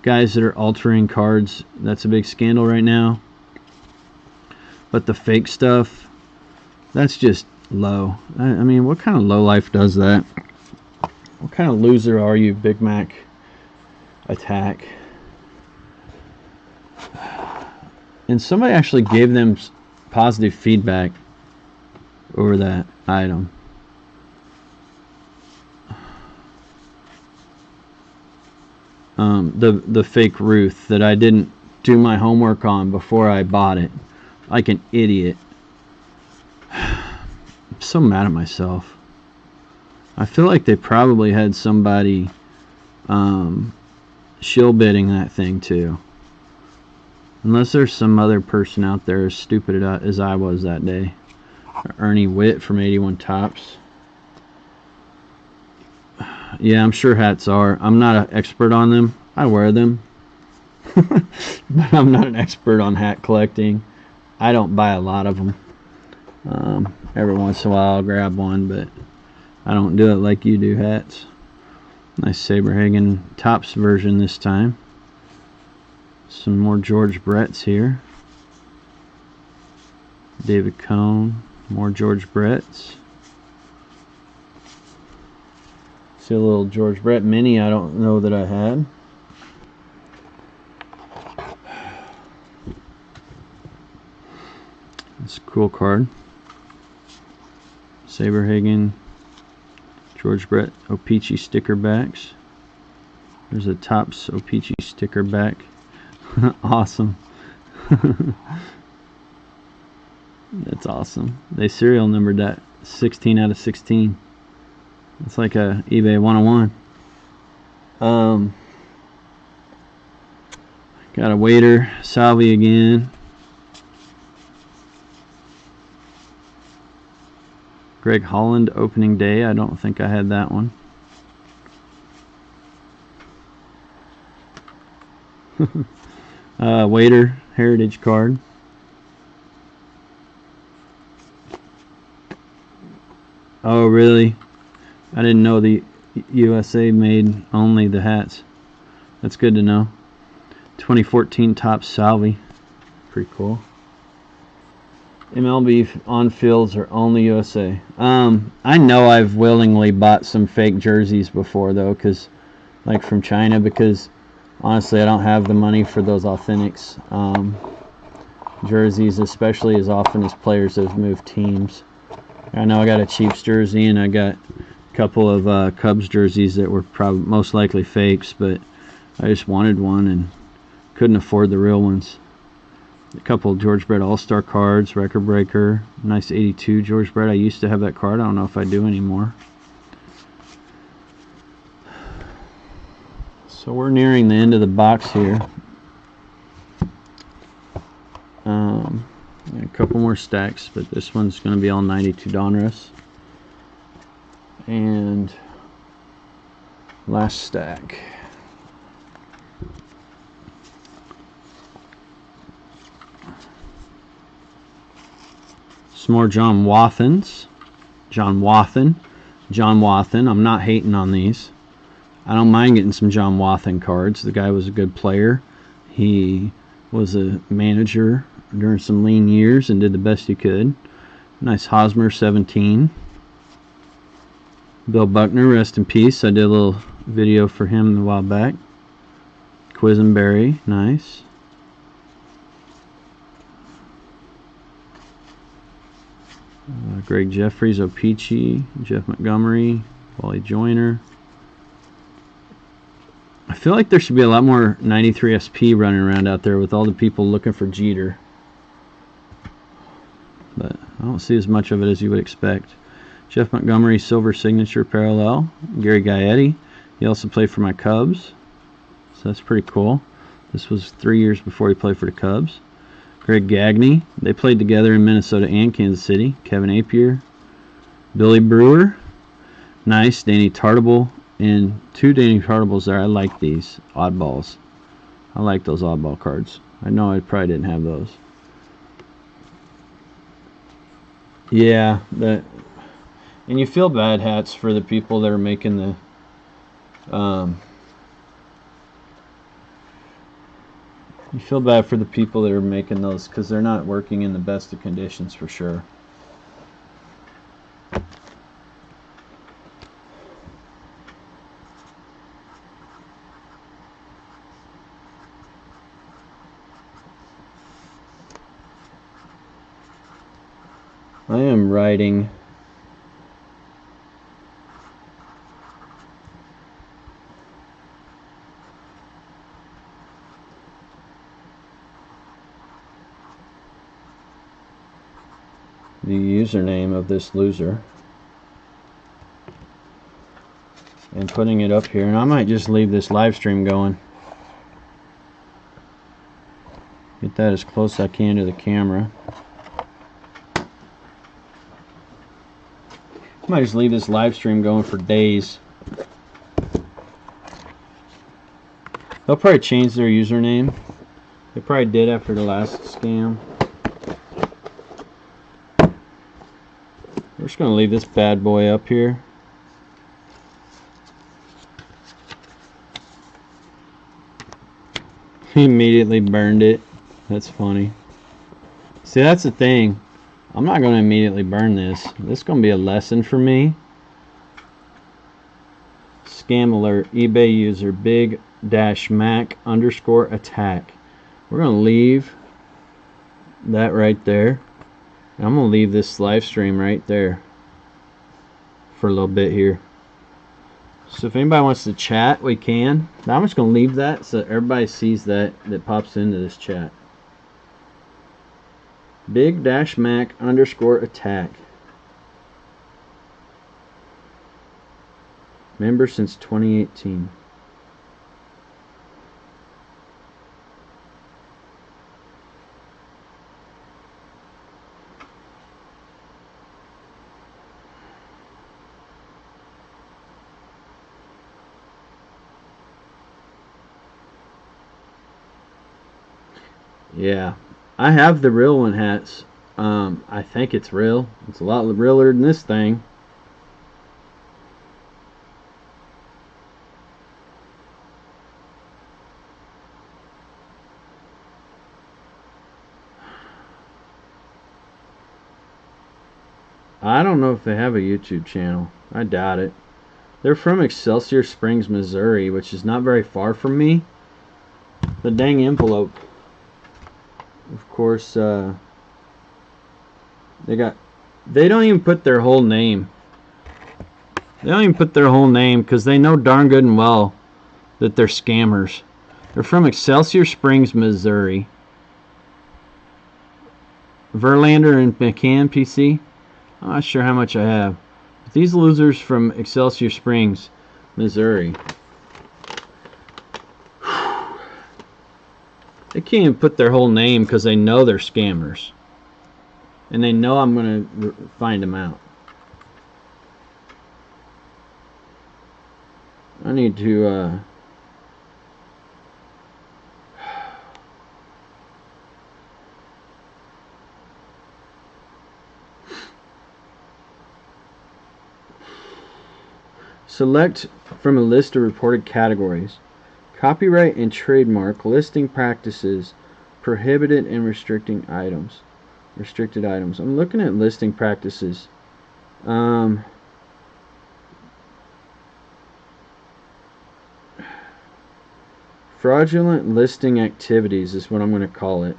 guys that are altering cards. That's a big scandal right now. But the fake stuff, that's just low. I mean, what kind of low life does that? What kind of loser are you, Big Mac Attack? And somebody actually gave them positive feedback over that item. The fake Ruth that I didn't do my homework on before I bought it, like an idiot. I'm so mad at myself. I feel like they probably had somebody shill bidding that thing too. Unless there's some other person out there as stupid as I was that day. Ernie Witt from 81 Tops. Yeah, I'm sure hats are. I'm not an expert on them. I wear them. But I'm not an expert on hat collecting. I don't buy a lot of them. Every once in a while I'll grab one, but I don't do it like you do, Hats. Nice Saberhagen Topps version this time. Some more George Bretts here. David Cone, more George Bretts. See a little George Brett mini I don't know that I had. It's a cool card. Saberhagen, George Brett, O-Pee-Chee sticker backs. There's a Topps O-Pee-Chee sticker back. Awesome. That's awesome. They serial numbered that 16 out of 16. It's like a eBay 101. Got a Waiter, Salvi again. Greg Holland opening day. I don't think I had that one. Waiter heritage card. Oh really? I didn't know the USA made only the hats. That's good to know. 2014 Topps Salvi. Pretty cool. MLB on fields are only USA. I know I've willingly bought some fake jerseys before though, because like from China, because honestly I don't have the money for those authentics jerseys, especially as often as players have moved teams. I know I got a Chiefs jersey and I got a couple of Cubs jerseys that were probably most likely fakes, but I just wanted one and couldn't afford the real ones. A couple of George Brett All-Star cards, record breaker, nice 82 George Brett. I used to have that card. I don't know if I do anymore. So we're nearing the end of the box here. A couple more stacks, but this one's going to be all 92 Donruss. And last stack. Some more John Wathens. John Wathen. I'm not hating on these. I don't mind getting some John Wathen cards. The guy was a good player. He was a manager during some lean years and did the best he could. Nice Hosmer 17. Bill Buckner, rest in peace. I did a little video for him a while back. Quisenberry, nice. Greg Jeffries, O-Pee-Chee, Jeff Montgomery, Wally Joyner. I feel like there should be a lot more 93 SP running around out there with all the people looking for Jeter. But I don't see as much of it as you would expect. Jeff Montgomery, silver signature parallel. Gary Gaetti. He also played for my Cubs. So that's pretty cool. This was 3 years before he played for the Cubs. Greg Gagne. They played together in Minnesota and Kansas City. Kevin Appier. Billy Brewer. Nice. Danny Tartable. And two Danny Tartables there. I like these oddballs. I like those oddball cards. I know I probably didn't have those. Yeah, and you feel bad, hats, for the people that are making the you feel bad for the people that are making those, because they're not working in the best of conditions for sure. I am writing the username of this loser and putting it up here, and I might just leave this live stream going. Get that as close as I can to the camera. I might just leave this live stream going for days. They'll probably change their username. They probably did after the last scam. We're just going to leave this bad boy up here. He immediately burned it. That's funny. See, that's the thing. I'm not going to immediately burn this. This is going to be a lesson for me. Scam alert. eBay user big-mac_attack. We're going to leave that right there. And I'm going to leave this live stream right there for a little bit here. So if anybody wants to chat, we can. Now I'm just going to leave that so everybody sees that pops into this chat. Big-Mac_attack. Member since 2018. Yeah, I have the real one hats. I think it's real. It's a lot realer than this thing. I don't know if they have a YouTube channel. I doubt it. They're from Excelsior Springs, Missouri, which is not very far from me. The dang envelope. Of course, they don't even put their whole name. They don't even put their whole name because they know darn good and well that they're scammers. They're from Excelsior Springs, Missouri. Verlander and McCann PC. I'm not sure how much I have. But these losers from Excelsior Springs, Missouri. They can't even put their whole name because they know they're scammers. And they know I'm going to find them out. I need to... Select from a list of reported categories. Copyright and trademark, listing practices, prohibited and restricted items. I'm looking at listing practices. Fraudulent listing activities is what I'm going to call it.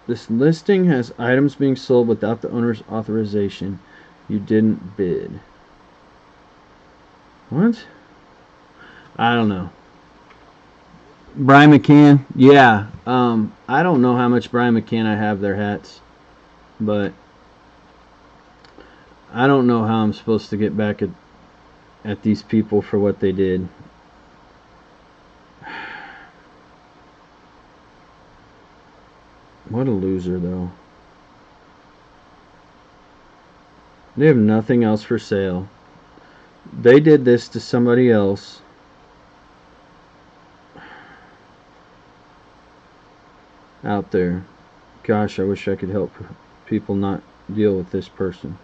This listing has items being sold without the owner's authorization. You didn't bid. What? I don't know. Brian McCann? Yeah. I don't know how much Brian McCann I have their hats. But I don't know how I'm supposed to get back at these people for what they did. What a loser, though. They have nothing else for sale. They did this to somebody else. Out there. Gosh, I wish I could help people not deal with this person.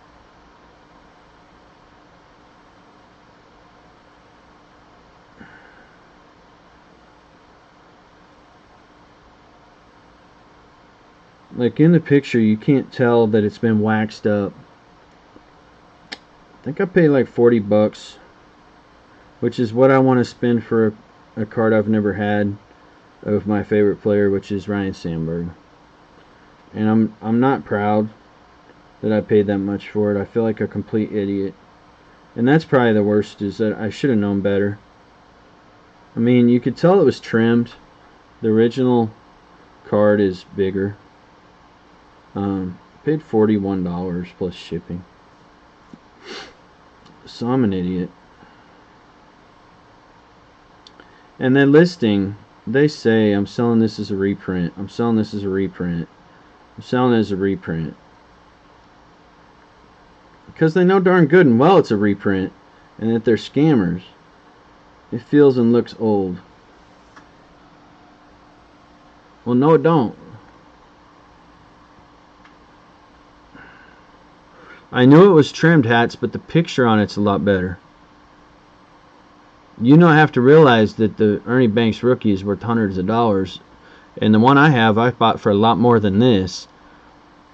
Like in the picture, you can't tell that it's been waxed up. I think I paid like 40 bucks, which is what I want to spend for a card I've never had of my favorite player, which is Ryan Sandberg. And I'm not proud that I paid that much for it. I feel like a complete idiot. And that's probably the worst, is that I should have known better. I mean, you could tell it was trimmed. The original card is bigger. Paid $41 plus shipping. So I'm an idiot. And then listing, they say I'm selling this as a reprint. I'm selling this as a reprint. I'm selling it as a reprint. Because they know darn good and well it's a reprint and that they're scammers. It feels and looks old. Well, no it don't. I knew it was trimmed, Hats, but the picture on it's a lot better. You don't have to realize that the Ernie Banks rookie is worth hundreds of dollars, and the one I have I bought for a lot more than this,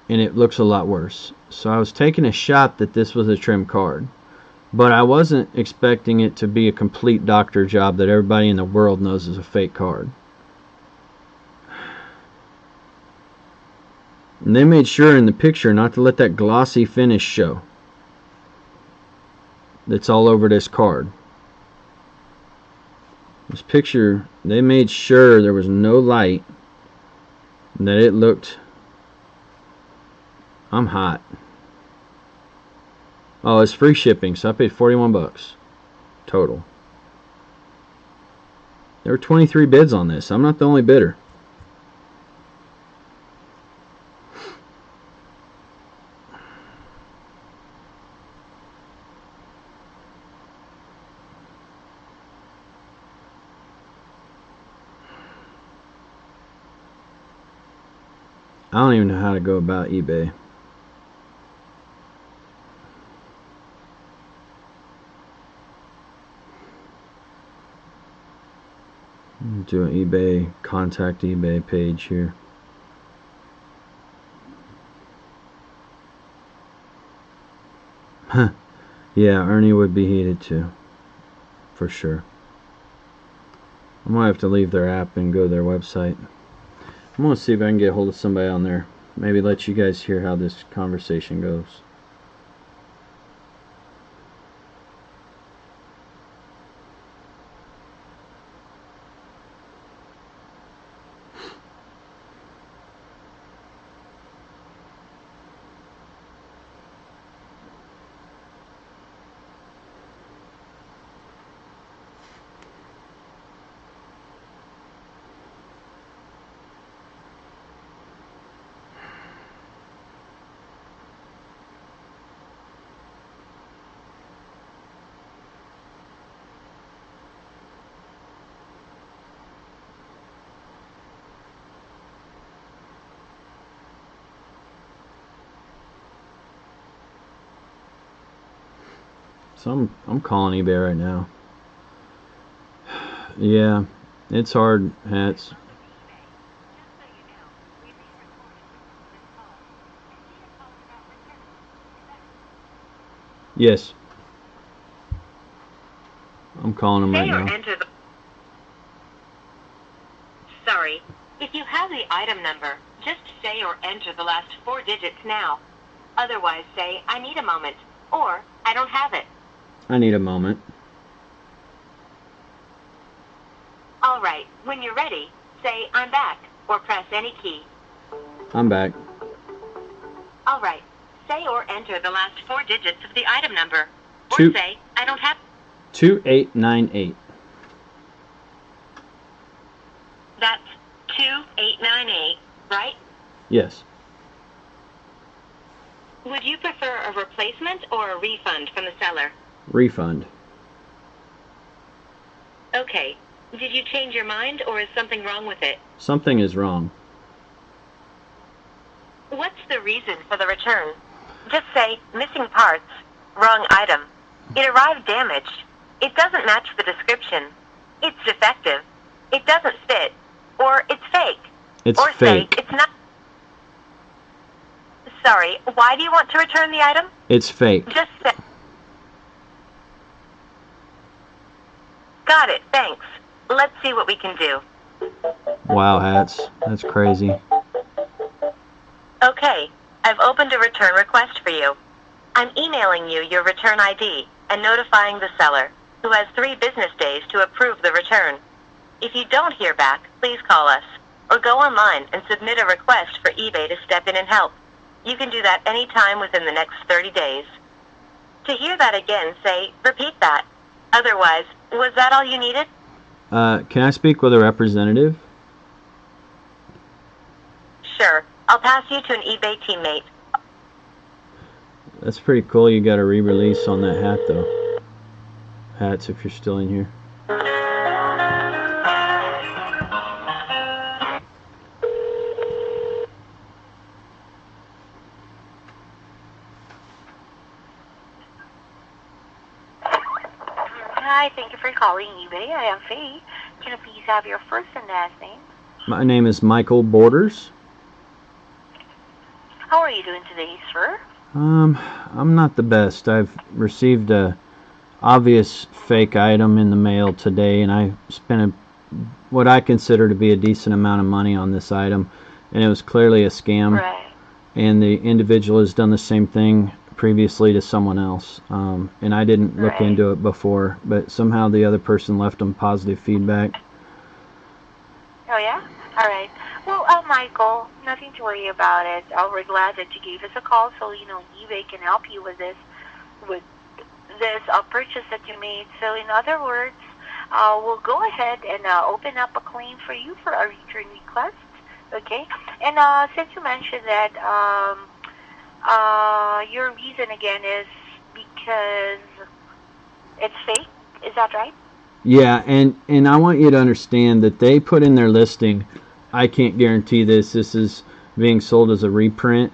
and it looks a lot worse. So I was taking a shot that this was a trim card, but I wasn't expecting it to be a complete doctor job that everybody in the world knows is a fake card. And they made sure in the picture not to let that glossy finish show that's all over this card. This picture, they made sure there was no light and that it looked... I'm hot. Oh, it's free shipping, so I paid 41 bucks total. There were 23 bids on this. I'm not the only bidder. I don't even know how to go about eBay. Do an eBay, contact eBay page here. Huh. Yeah, Ernie would be heated too. For sure. I might have to leave their app and go to their website. I'm going to see if I can get a hold of somebody on there. Maybe let you guys hear how this conversation goes. So I'm calling eBay right now. Yeah, it's hard, Hats. Yes. I'm calling them right now. Sorry. If you have the item number, just say or enter the last 4 digits now. Otherwise say, I need a moment, or I don't have it. I need a moment. Alright, when you're ready, say, I'm back, or press any key. I'm back. Alright, say or enter the last 4 digits of the item number. Or say, I don't have... 2898. That's 2898, right? Yes. Would you prefer a replacement or a refund from the seller? Refund. Okay. Did you change your mind, or is something wrong with it? Something is wrong. What's the reason for the return? Just say, missing parts, wrong item. It arrived damaged. It doesn't match the description. It's defective. It doesn't fit. Or it's fake. It's or fake. Say, it's not... Sorry, why do you want to return the item? It's fake. Just say... Got it, thanks. Let's see what we can do. Wow, Hats. That's crazy. Okay, I've opened a return request for you. I'm emailing you your return ID and notifying the seller, who has 3 business days to approve the return. If you don't hear back, please call us, or go online and submit a request for eBay to step in and help. You can do that anytime within the next 30 days. To hear that again, say, repeat that. Otherwise, was that all you needed? Can I speak with a representative? Sure. I'll pass you to an eBay teammate. That's pretty cool. You got a re-release on that hat, though. Hats, if you're still in here. Hi, thank you for calling eBay. I am Faye. Can you please have your first and last name? My name is Michael Borders. How are you doing today, sir? I'm not the best. I've received a obvious fake item in the mail today, and I spent what I consider to be a decent amount of money on this item, and it was clearly a scam. Right. And the individual has done the same thing previously to someone else, and I didn't look into it before, but somehow the other person left them positive feedback. Oh yeah? Alright. Well, Michael, nothing to worry about it. We're glad that you gave us a call, so eBay can help you with this purchase that you made. So in other words, we'll go ahead and open up a claim for you for a return request. Okay? And since you mentioned that your reason again is because it's fake, is that right? Yeah, and I want you to understand that they put in their listing, I can't guarantee this is being sold as a reprint,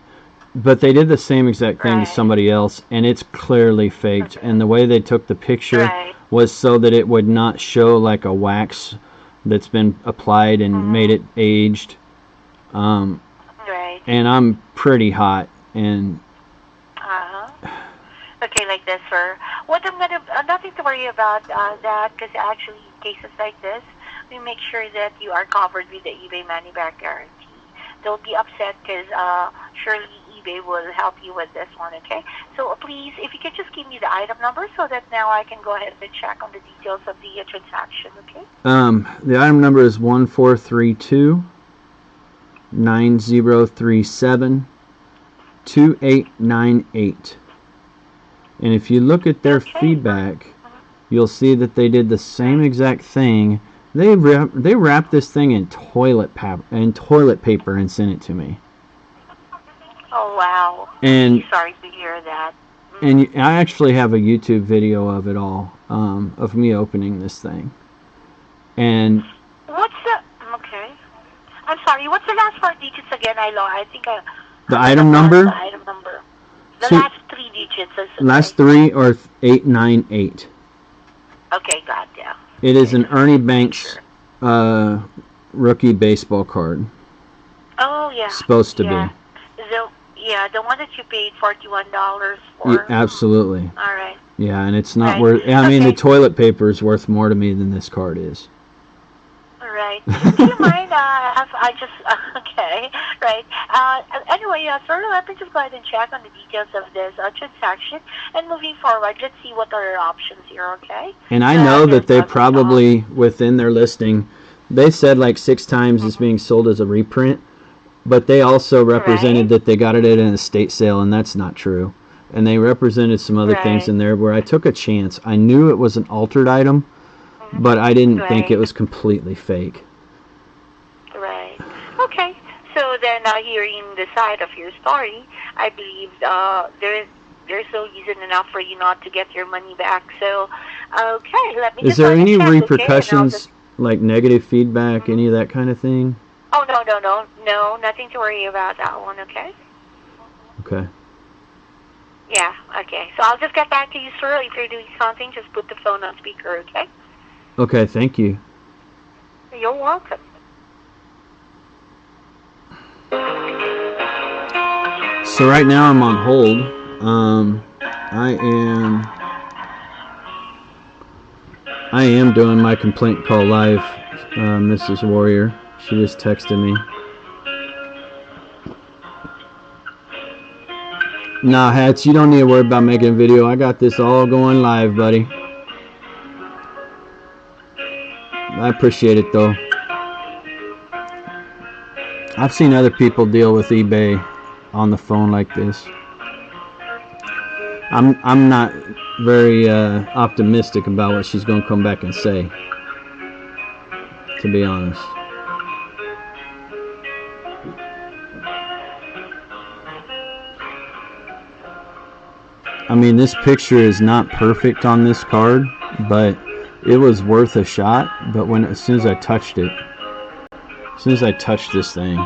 but they did the same exact thing to somebody else, and it's clearly faked. And the way they took the picture was so that it would not show like a wax that's been applied and made it aged. And I'm pretty hot, and okay, like this, sir. What I'm gonna nothing to worry about that, because actually in cases like this, we make sure that you are covered with the eBay money back guarantee. Don't be upset, because surely eBay will help you with this one. Okay, so please, if you could just give me the item number so that now I can go ahead and check on the details of the transaction. Okay. The item number is 1432-9037-2898. And if you look at their feedback, you'll see that they did the same exact thing. They wrapped this thing in toilet paper and sent it to me. Oh wow! And sorry to hear that. And I actually have a YouTube video of it all, of me opening this thing. And what's the I'm sorry. What's the last 4 digits again? I think the item number. The item number. The last 3 digits. Last 3 or 898. Okay, got ya. It is an Ernie Banks rookie baseball card. Oh yeah. Supposed to be. The one that you paid $41 for. Yeah, absolutely. All right. Yeah, and it's not worth. I mean, the toilet paper is worth more to me than this card is. Right. Do you mind? Okay. Right. Anyway, sir, let me just go ahead and check on the details of this transaction. And moving forward, let's see what are our options here. Okay. And I know that they probably within their listing, they said like 6 times it's being sold as a reprint, but they also represented that they got it at an estate sale, and that's not true. And they represented some other things in there where I took a chance. I knew it was an altered item, but I didn't think it was completely fake. Right. Okay. So then, hearing the side of your story, I believe there's no reason enough for you not to get your money back. So, okay, let me. Is there any repercussions, like negative feedback, any of that kind of thing? Oh no, nothing to worry about that one. Okay. Okay. Yeah. Okay. So I'll just get back to you, sir. If you're doing something, just put the phone on speaker. Okay. Okay, thank you. You're welcome. So right now I'm on hold. I am doing my complaint call live, Mrs. Warrior. She just texted me. Nah, Hats, you don't need to worry about making a video. I got this all going live, buddy. I appreciate it though. I've seen other people deal with eBay on the phone like this. I'm not very optimistic about what she's going to come back and say, to be honest. I mean, this picture is not perfect on this card, but it was worth a shot. But as soon as I touched it, as soon as I touched this thing,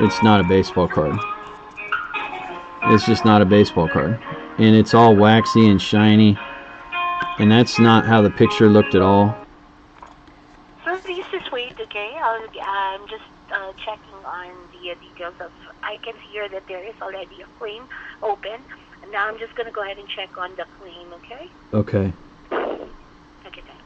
it's not a baseball card. It's just not a baseball card. And it's all waxy and shiny. And that's not how the picture looked at all. So please just wait, okay? I'm just checking on the details of. I can see here that there is already a claim open. And now I'm just going to go ahead and check on the claim, okay? Okay. Okay, thanks.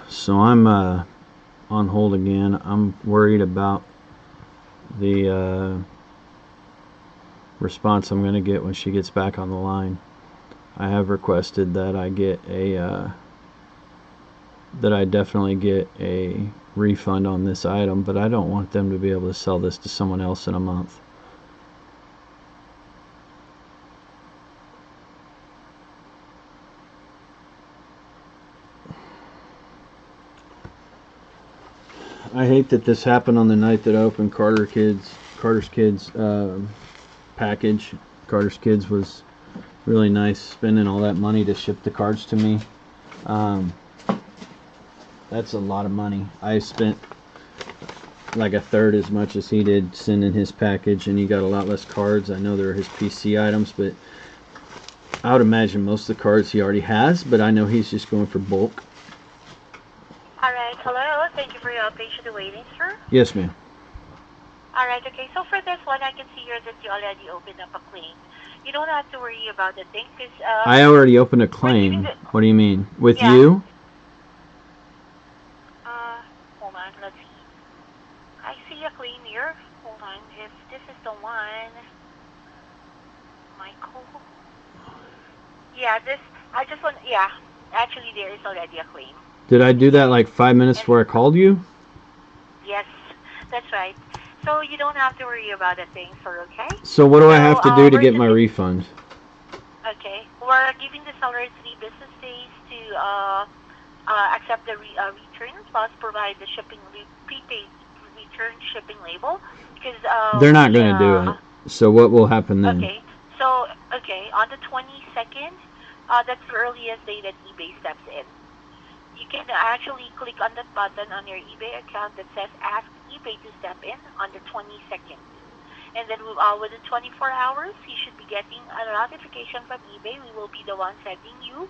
So I'm on hold again. I'm worried about the response I'm going to get when she gets back on the line. I have requested that I get a that I definitely get a refund on this item, but I don't want them to be able to sell this to someone else in a month. I hate that this happened on the night that I opened Carter's Kids package. Carter's Kids was really nice, spending all that money to ship the cards to me. That's a lot of money. I spent like a third as much as he did sending his package, and he got a lot less cards. I know they're his PC items, but I would imagine most of the cards he already has, but I know he's just going for bulk. Alright, hello. Thank you for your patience waiting, sir. Yes, ma'am. Alright, okay. So for this one, I can see here that you already opened up a claim. You don't have to worry about the thing, because... I already opened a claim. What do you mean? With you? Hold on, let's see. I see a claim here. Hold on, if this is the one... Michael? Yeah, I just want... Yeah, actually there is already a claim. Did I do that like 5 minutes before I called you? Yes, that's right. So you don't have to worry about a thing, sir, okay? So what do I have to do to get my refund? Okay. We're giving the seller 3 business days to accept the return, plus provide the prepaid return shipping label. Because they're not going to do it. So what will happen then? Okay. So, on the 22nd, that's the earliest day that eBay steps in. You can actually click on that button on your eBay account that says Ask eBay to step in on the 22nd. And then within 24 hours, you should be getting a notification from eBay. We will be the one sending you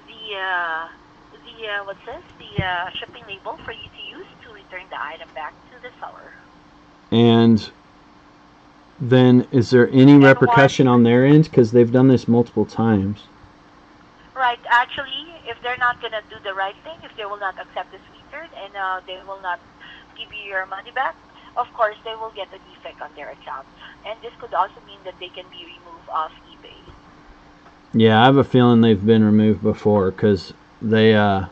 the shipping label for you to use to return the item back to the seller. And then is there any repercussion on their end? Because they've done this multiple times. Right. Actually, if they're not going to do the right thing, if they will not accept this return and they will not give you your money back, of course, they will get a defect on their account. And this could also mean that they can be removed off eBay. Yeah, I have a feeling they've been removed before because they haven't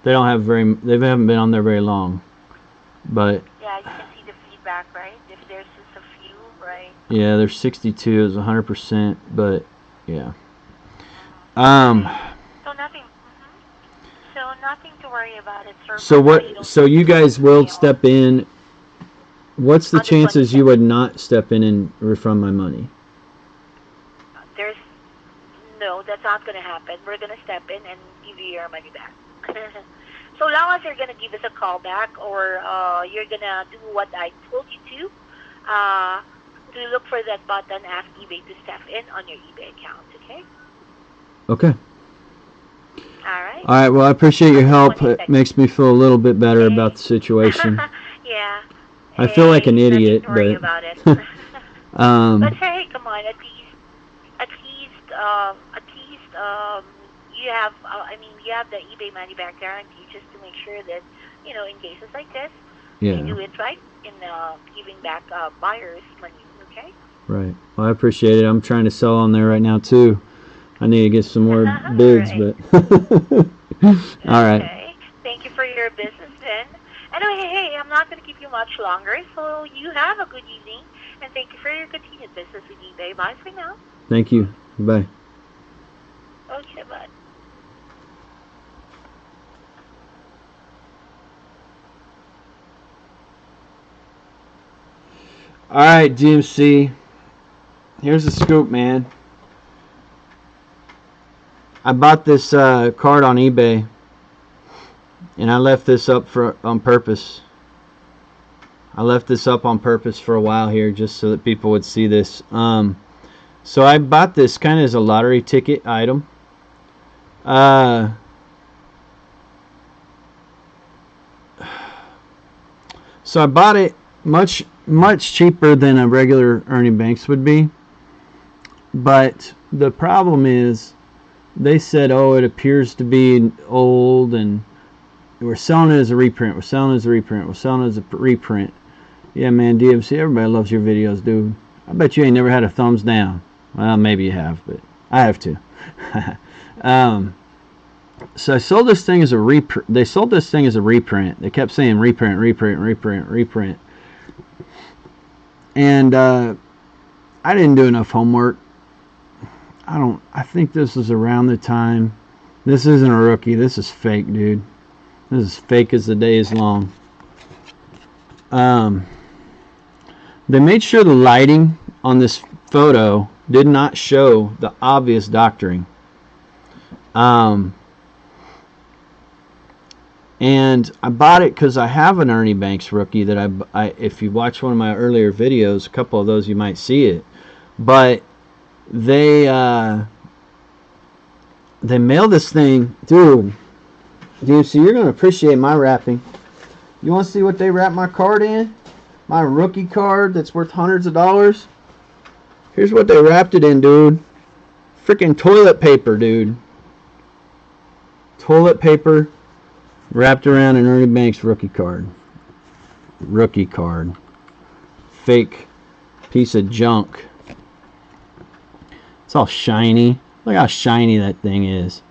been on there very long. But yeah, you can see the feedback, right? If there's just a few, right? Yeah, there's 62 is 100%, but yeah. So nothing. So nothing to worry about it, sir. So what? So you guys will step in. What's the chances you would not step in and refund my money? No, that's not going to happen. We're going to step in and give you your money back. So long as you're going to give us a call back, or you're going to do what I told you to look for that button, Ask eBay to step in on your eBay account, okay? Okay. All right. All right. Well, I appreciate your help. 20 It seconds. makes me feel a little bit better about the situation. Yeah. I feel like an Nothing idiot, to worry but about it. But hey, come on, you have, you have the eBay money back guarantee just to make sure that, in cases like this, you do it right in giving back buyers money, okay? Right. Well, I appreciate it. I'm trying to sell on there right now, too. I need to get some more bids, Right. but... All right. Okay. Thank you for your business then. Anyway, hey, I'm not going to keep you much longer, so you have a good evening, and thank you for your continued business with eBay. Bye for now. Thank you. Bye. Okay, bye. All right, GMC. Here's the scoop, man. I bought this card on eBay, and I left this up on purpose. I left this up on purpose for a while here, just so that people would see this. So I bought this kind of as a lottery ticket item. So I bought it much cheaper than a regular Ernie Banks would be. But the problem is, they said, oh, it appears to be old, and we're selling it as a reprint. We're selling it as a reprint. We're selling it as a reprint. Yeah, man, DMC, everybody loves your videos, dude. I bet you ain't never had a thumbs down. Well, maybe you have, but I have too. So I sold this thing as a reprint. They sold this thing as a reprint. They kept saying reprint, reprint, reprint, reprint. And I didn't do enough homework. I think this was around the time. This isn't a rookie. This is fake, dude. This is fake as the day is long. They made sure the lighting on this photo did not show the obvious doctoring. And I bought it because I have an Ernie Banks rookie that if you watch one of my earlier videos, a couple of those you might see it. But they mailed this thing, dude. So you're gonna appreciate my wrapping. You want to see what they wrapped my card in? My rookie card that's worth hundreds of dollars. Here's what they wrapped it in, dude. Freaking toilet paper, dude. Toilet paper wrapped around an Ernie Banks rookie card. Rookie card. Fake piece of junk. It's all shiny. Look how shiny that thing is.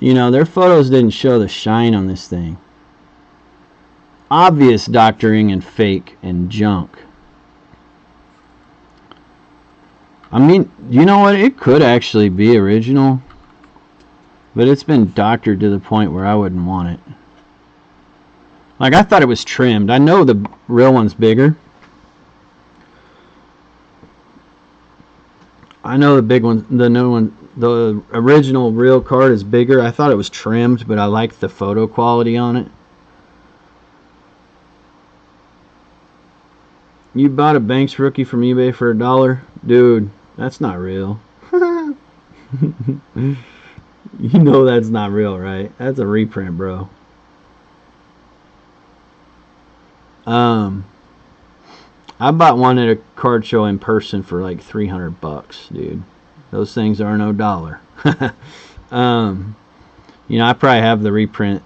You know, their photos didn't show the shine on this thing. Obvious doctoring and fake and junk. I mean, you know what? It could actually be original, but it's been doctored to the point where I wouldn't want it. Like, I thought it was trimmed. I know the real one's bigger. I know the big one, the new one, the original real card is bigger. I thought it was trimmed, but I liked the photo quality on it. You bought a Banks rookie from eBay for $1? Dude, that's not real. You know that's not real, right? That's a reprint, bro. I bought one at a card show in person for like $300, dude. Those things are no dollar. You know, I probably have the reprint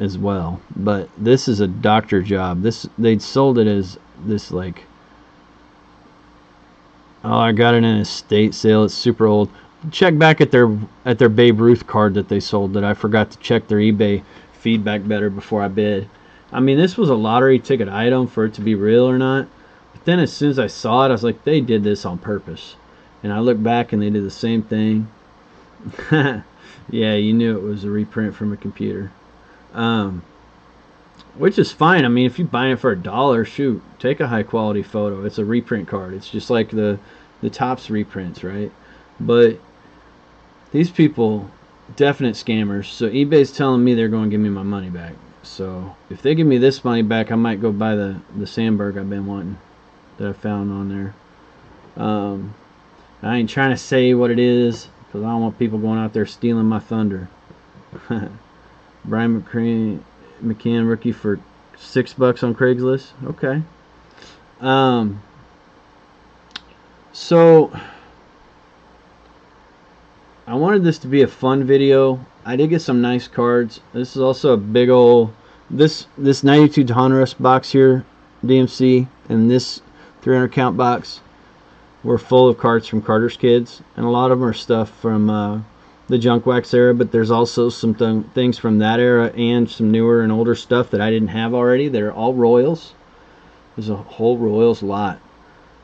as well, but this is a doctor job. They'd sold it as this, like, oh, I got it in a estate sale. It's super old. Check back at their Babe Ruth card that they sold that I forgot to check their eBay feedback better before I bid. I mean, this was a lottery ticket item for it to be real or not. But then as soon as I saw it, I was like, they did this on purpose. And I looked back and they did the same thing. Yeah, you knew it was a reprint from a computer. Which is fine. I mean, if you buy it for $1, shoot, take a high quality photo. It's a reprint card. It's just like the Topps reprints, right? But these people, definite scammers. So eBay's telling me they're going to give me my money back. So if they give me this money back, I might go buy the Sandberg I've been wanting that I found on there. I ain't trying to say what it is because I don't want people going out there stealing my thunder. Brian McCann rookie for $6 on Craigslist. Okay. So I wanted this to be a fun video. I did get some nice cards. This is also a big old this 92 Honduras box here, DMC, and this 300 count box were full of cards from Carter's Kids, and a lot of them are stuff from the junk wax era, but there's also some things from that era and some newer and older stuff that I didn't have already. They're all Royals. There's a whole Royals lot.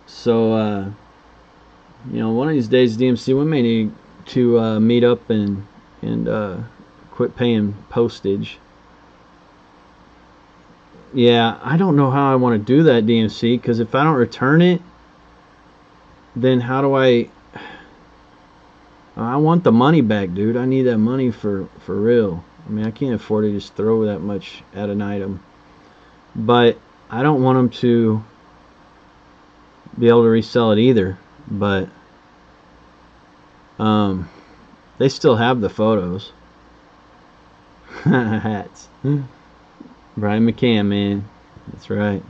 So you know, one of these days, DMC, we may need to meet up and quit paying postage. Yeah, I don't know how I want to do that, DMC, because if I don't return it, then how do I want the money back, dude. I need that money for real. I mean, I can't afford to just throw that much at an item. But I don't want them to be able to resell it either. But they still have the photos. Hats. Brian McCann, man. That's right.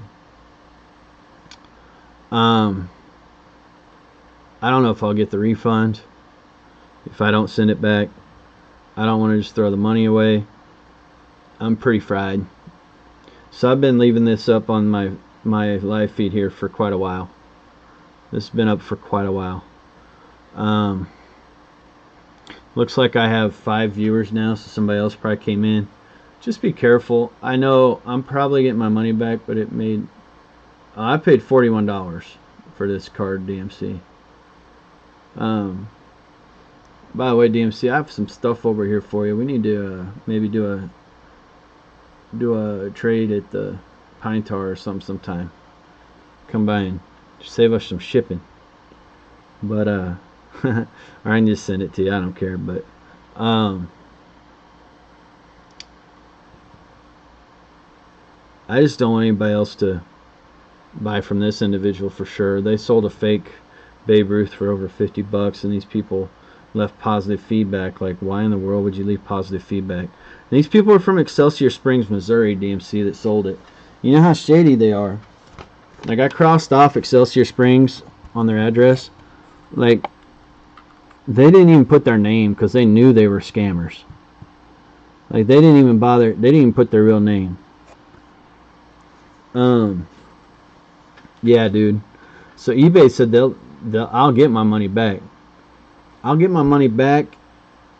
I don't know if I'll get the refund if I don't send it back. I don't want to just throw the money away. I'm pretty fried. So I've been leaving this up on my live feed here for quite a while. This has been up for quite a while. Looks like I have 5 viewers now, so somebody else probably came in. Just be careful. I know I'm probably getting my money back, but it made... I paid $41 for this card, DMC. By the way, DMC, I have some stuff over here for you. We need to maybe do a trade at the Pine Tar or something sometime. Come by and save us some shipping. But or I can just send it to you. I don't care. But I just don't want anybody else to buy from this individual for sure. They sold a fake Babe Ruth for over $50, and these people left positive feedback. Like, why in the world would you leave positive feedback? And these people are from Excelsior Springs, Missouri, DMC, that sold it. You know how shady they are. Like, I crossed off Excelsior Springs on their address. Like, they didn't even put their name because they knew they were scammers. Like, they didn't even bother. They didn't even put their real name. Yeah, dude. So eBay said I'll get my money back. I'll get my money back,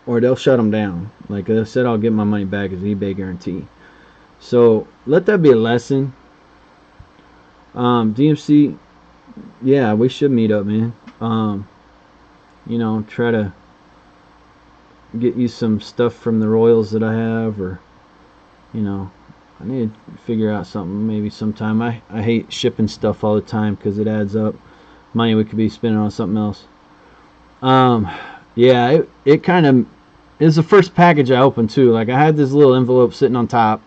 or they'll shut them down. Like I said, I'll get my money back as eBay guarantee. So let that be a lesson. DMC, yeah, we should meet up, man. You know, try to get you some stuff from the Royals that I have, or you know, I need to figure out something maybe sometime. I hate shipping stuff all the time because it adds up money we could be spending on something else. Yeah, it kind of is the first package I opened too. Like, I had this little envelope sitting on top.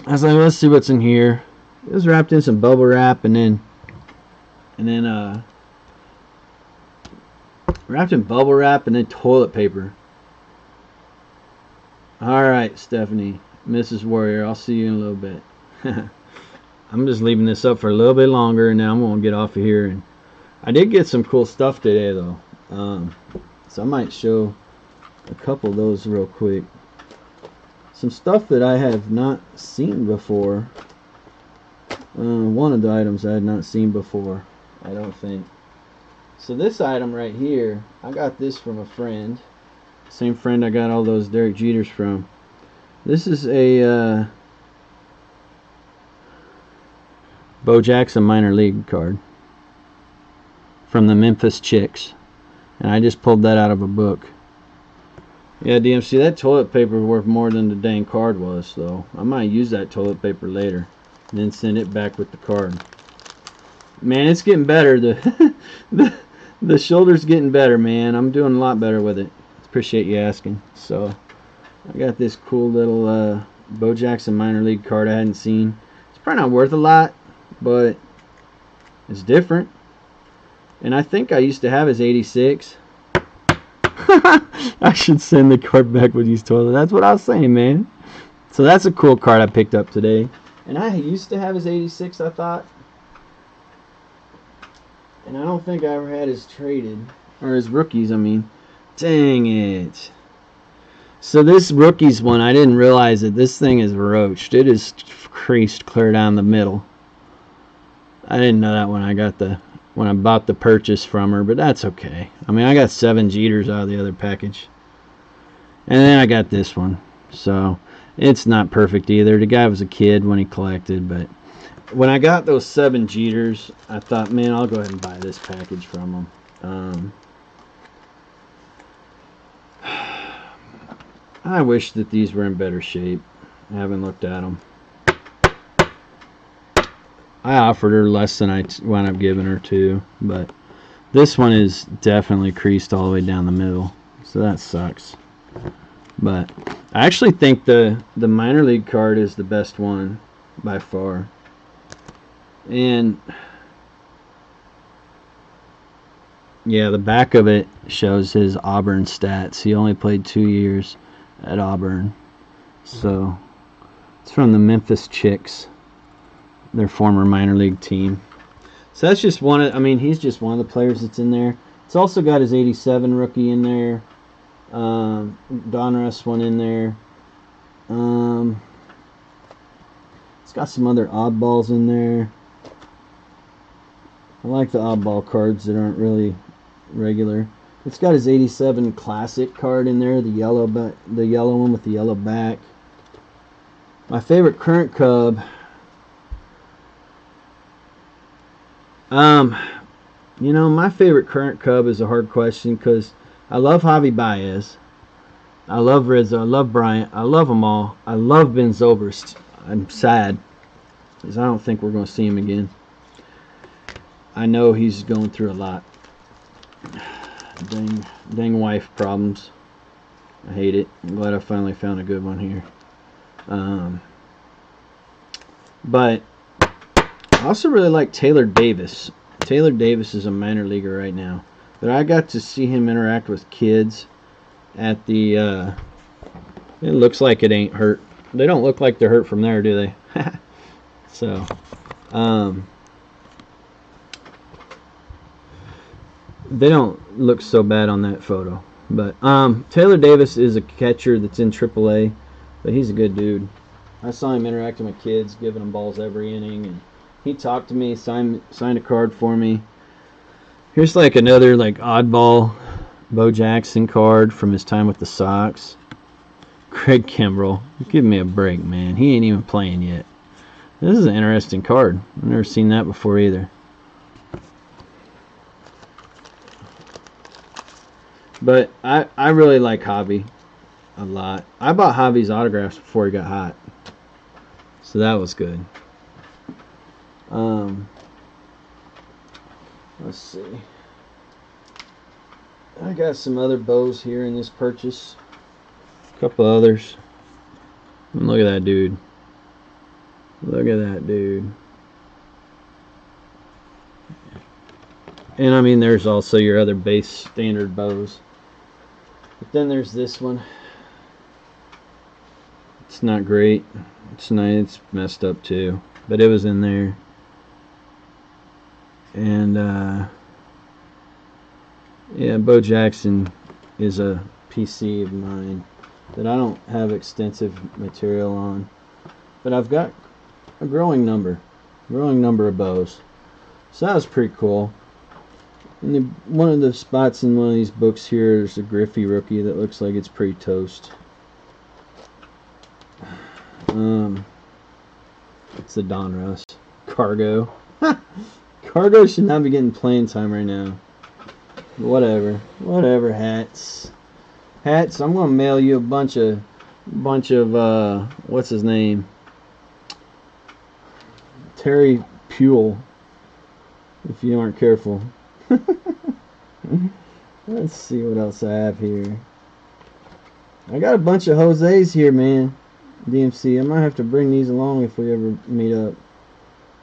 I was like, let's see what's in here. It was wrapped in some bubble wrap, and then wrapped in bubble wrap and then toilet paper. Alright, Stephanie, Mrs. Warrior, I'll see you in a little bit. I'm just leaving this up for a little bit longer, and now I'm going to get off of here. And I did get some cool stuff today, though. So I might show a couple of those real quick. Some stuff that I have not seen before. One of the items I had not seen before, I don't think. So this item right here, I got this from a friend. Same friend I got all those Derek Jeters from. This is a Bo Jackson minor league card from the Memphis Chicks, and I just pulled that out of a book. Yeah, DMC, that toilet paper worth more than the dang card was, though. I might use that toilet paper later and then send it back with the card. Man, it's getting better. The shoulder's getting better, man. I'm doing a lot better with it. Appreciate you asking. So I got this cool little Bo Jackson minor league card I hadn't seen. It's probably not worth a lot, but it's different. And I think I used to have his 86. I should send the card back with these toilets. That's what I was saying, man. So that's a cool card I picked up today. And I used to have his 86, I thought. And I don't think I ever had his traded. Or his rookies, I mean. Dang it. So this rookies one, I didn't realize that this thing is roached. It is creased clear down the middle. I didn't know that when I bought the purchase from her, but that's okay. I mean, I got 7 Jeters out of the other package. And then I got this one. So, it's not perfect either. The guy was a kid when he collected, but when I got those 7 Jeters, I thought, man, I'll go ahead and buy this package from them. I wish that these were in better shape. I haven't looked at them. I offered her less than I wound up giving her too, but this one is definitely creased all the way down the middle, so that sucks. But I actually think the minor league card is the best one by far. And yeah, the back of it shows his Auburn stats. He only played 2 years at Auburn. So it's from the Memphis Chicks, their former minor league team. So that's just one of, I mean, he's just one of the players that's in there. It's also got his 87 rookie in there. Donruss one in there. It's got some other oddballs in there. I like the oddball cards that aren't really regular. It's got his 87 classic card in there, the yellow one with the yellow back. My favorite current Cub, you know, my favorite current Cub is a hard question because I love Javi Baez, I love Rizzo, I love Bryant, I love them all. I love Ben Zobrist. I'm sad because I don't think we're going to see him again. I know he's going through a lot. Dang wife problems. I hate it. I'm glad I finally found a good one here. But I also really like Taylor Davis. Taylor Davis is a minor leaguer right now. But I got to see him interact with kids at the, it looks like it ain't hurt. They don't look like they're hurt from there, do they? So, they don't look so bad on that photo. But Taylor Davis is a catcher that's in AAA, but he's a good dude. I saw him interacting with kids, giving them balls every inning, and he talked to me, signed a card for me. Here's like another like oddball Bo Jackson card from his time with the Sox. Craig Kimbrell, give me a break, man. He ain't even playing yet. This is an interesting card. I've never seen that before either. But I really like Javi a lot. I bought Javi's autographs before he got hot, so that was good. Let's see. I got some other bows here in this purchase. A couple others. And look at that dude. Look at that dude. And I mean, there's also your other base standard bows. But then there's this one. It's not great. It's nice. It's messed up too. But it was in there. And yeah, Bo Jackson is a PC of mine that I don't have extensive material on. But I've got a growing number of bows. So that was pretty cool. And one of the spots in one of these books here is a Griffey rookie that looks like it's pretty toast. It's the Donruss. Cargo. Cargo should not be getting playing time right now. Whatever, Hats. Hats, I'm gonna mail you a bunch of what's his name? Terry Puel, if you aren't careful. Let's see what else I have here. I got a bunch of Jose's here, man. DMC, I might have to bring these along if we ever meet up.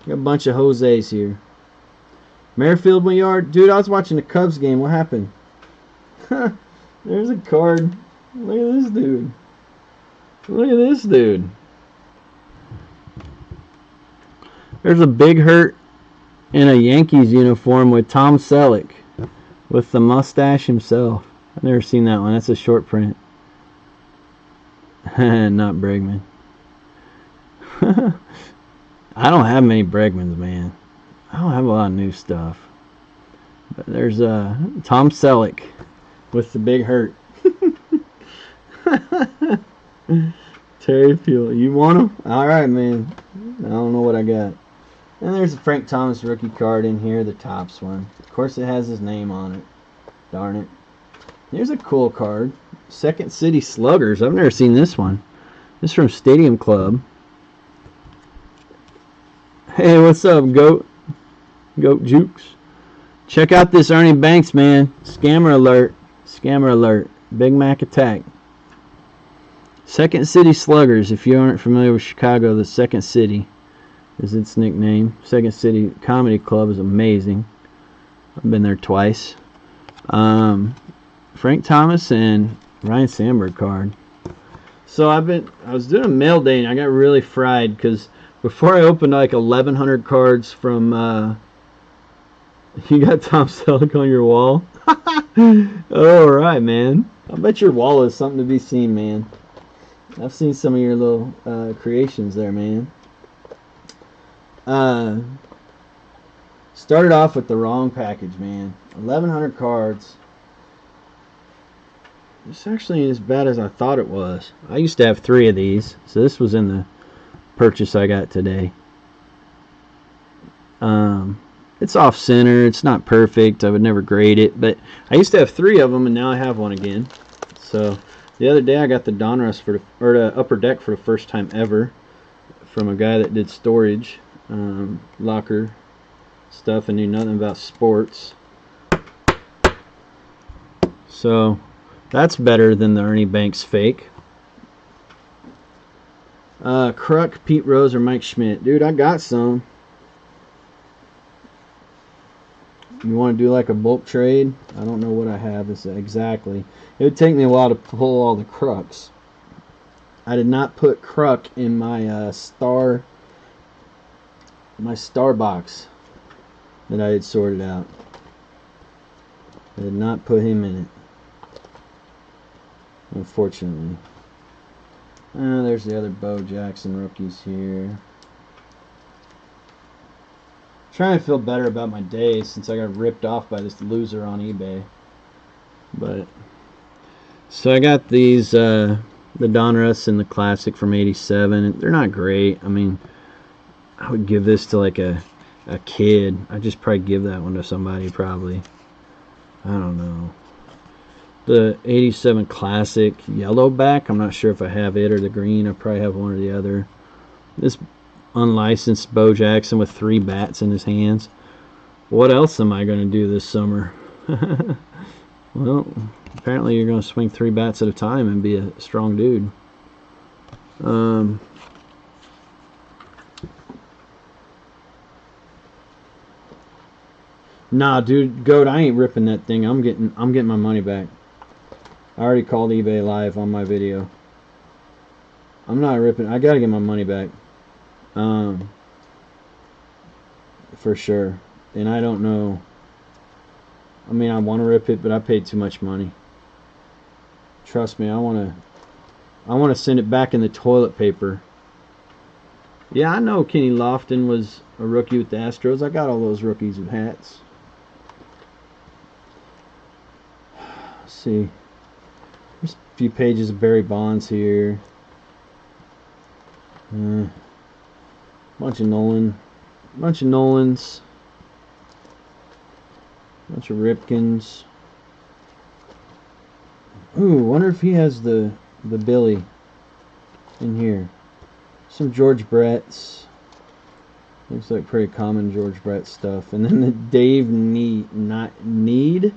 Got a bunch of Jose's here. Merrifield when you are, dude. I was watching the Cubs game. What happened? There's a card. Look at this dude. Look at this dude. There's a Big Hurt in a Yankees uniform with Tom Selleck with the mustache himself. I've never seen that one. That's a short print. Not Bregman. I don't have many Bregmans, man. I don't have a lot of new stuff. But there's Tom Selleck with the Big Hurt. Terry Peel. You want him? Alright, man. I don't know what I got. And there's a Frank Thomas rookie card in here, the Topps one. Of course it has his name on it. Darn it. Here's a cool card. Second City Sluggers. I've never seen this one. This is from Stadium Club. Hey, what's up, Goat? Goat Jukes. Check out this Ernie Banks, man. Scammer alert. Scammer alert. Big Mac attack. Second City Sluggers. If you aren't familiar with Chicago, the Second City is its nickname. Second City Comedy Club is amazing. I've been there twice. Frank Thomas and Ryan Sandberg card. So I was doing a mail day and I got really fried because before I opened like 1,100 cards from you got Tom Selleck on your wall. Alright, man. I bet your wall is something to be seen, man. I've seen some of your little creations there, man. Started off with the wrong package, man. 1,100 cards. This actually ain't as bad as I thought it was. I used to have 3 of these, so this was in the purchase I got today. It's off center. It's not perfect. I would never grade it, but I used to have 3 of them, and now I have one again. So the other day I got the Donruss or the Upper Deck for the first time ever from a guy that did storage, locker stuff, and knew nothing about sports. So that's better than the Ernie Banks fake. Kruk, Pete Rose, or Mike Schmidt. Dude, I got some. You want to do like a bulk trade? I don't know what I have exactly. It would take me a while to pull all the Kruks. I did not put Kruk in my star box that I had sorted out. I did not put him in it, unfortunately. There's the other Bo Jackson rookies here. Trying to feel better about my day since I got ripped off by this loser on eBay. But so I got these the Donruss and the Classic from '87. They're not great. I mean, I would give this to like a kid. I'd just probably give that one to somebody probably. I don't know. The '87 Classic Yellowback. I'm not sure if I have it or the green. I probably have one or the other. This unlicensed Bo Jackson with 3 bats in his hands. What else am I going to do this summer? Well, apparently you're going to swing 3 bats at a time and be a strong dude. Nah, dude, Goat, I ain't ripping that thing. I'm getting my money back. I already called eBay live on my video. I'm not ripping. I gotta get my money back. For sure. And I don't know. I mean, I want to rip it, but I paid too much money. Trust me, I want to send it back in the toilet paper. Yeah, I know Kenny Lofton was a rookie with the Astros. I got all those rookies with hats. Let's see. There's a few pages of Barry Bonds here. Bunch of Nolans. Bunch of Ripkins. Ooh, wonder if he has the Billy in here. Some George Brett's. Looks like pretty common George Brett stuff. And then the Dave Need. Nied.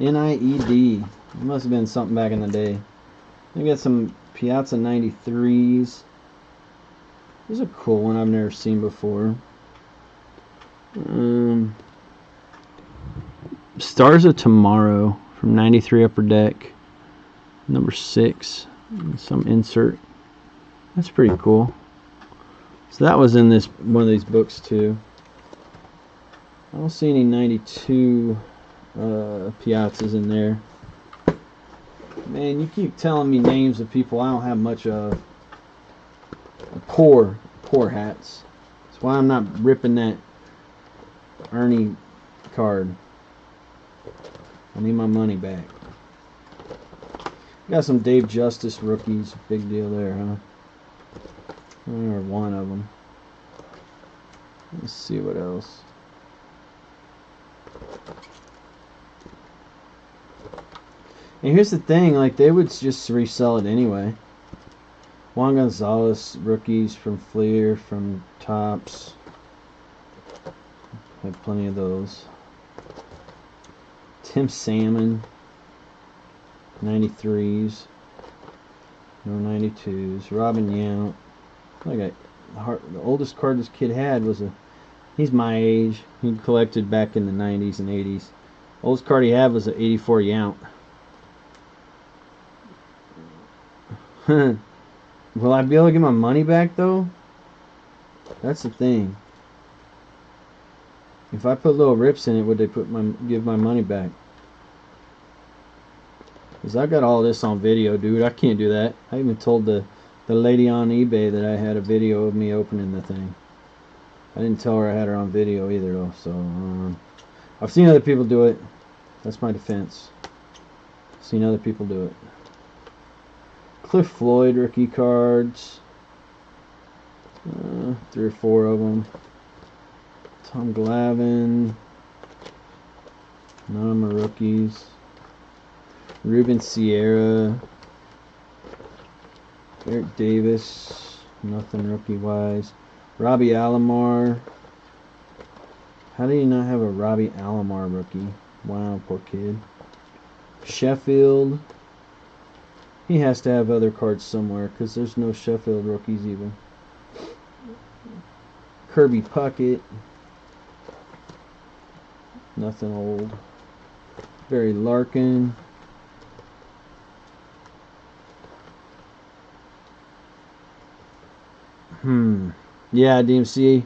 N-I-E-D. It must have been something back in the day. We got some Piazza 93s. This is a cool one I've never seen before. Stars of Tomorrow from 93 Upper Deck, number 6. Some insert. That's pretty cool. So that was in this one of these books too. I don't see any 92 Piazzas in there. Man, you keep telling me names of people I don't have much of. Poor hats. That's why I'm not ripping that Ernie card. I need my money back. Got some Dave Justice rookies. Big deal there, huh? Or one of them. Let's see what else. And here's the thing, like, they would just resell it anyway. Juan Gonzalez rookies from Fleer, from Topps. Had plenty of those. Tim Salmon, 93s. No 92s. Robin Yount. Like the oldest card this kid had was he's my age. He collected back in the 90s and 80s. Oldest card he had was an 84 Yount. Will I be able to get my money back though? That's the thing. If I put little rips in it, would they give my money back? Because I got all this on video, dude. I can't do that. I even told the lady on eBay that I had a video of me opening the thing. I didn't tell her I had her on video either though. So I've seen other people do it. That's my defense. I've seen other people do it. Cliff Floyd rookie cards. 3 or 4 of them. Tom Glavine. None of them are rookies. Ruben Sierra. Eric Davis. Nothing rookie wise. Robbie Alomar. How do you not have a Robbie Alomar rookie? Wow, poor kid. Sheffield. He has to have other cards somewhere because there's no Sheffield rookies even. Kirby Puckett. Nothing old. Barry Larkin. Yeah, DMC.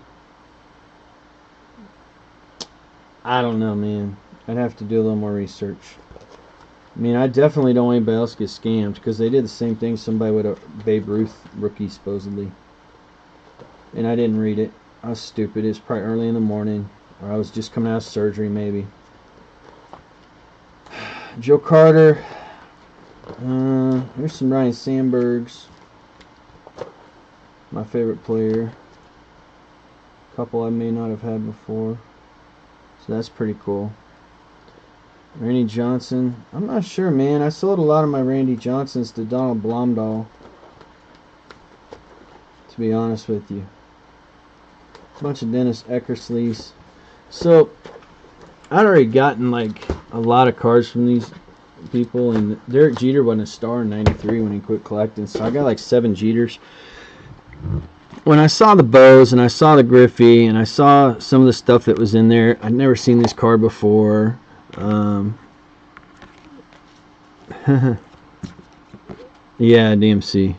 I don't know, man. I'd have to do a little more research. I mean, I definitely don't want anybody else to get scammed because they did the same thing. Somebody with a Babe Ruth rookie, supposedly. And I didn't read it. I was stupid. It was probably early in the morning. Or I was just coming out of surgery, maybe. Joe Carter. Here's some Ryan Sandbergs. My favorite player. A couple I may not have had before. So that's pretty cool. Randy Johnson. I'm not sure, man. I sold a lot of my Randy Johnsons to Donald Blomdahl. To be honest with you. A bunch of Dennis Eckersleys. So, I'd already gotten like a lot of cards from these people. And Derek Jeter wasn't a star in 93 when he quit collecting. So I got like 7 Jeters. When I saw the Bows and I saw the Griffey and I saw some of the stuff that was in there, I'd never seen this card before. Yeah, DMC.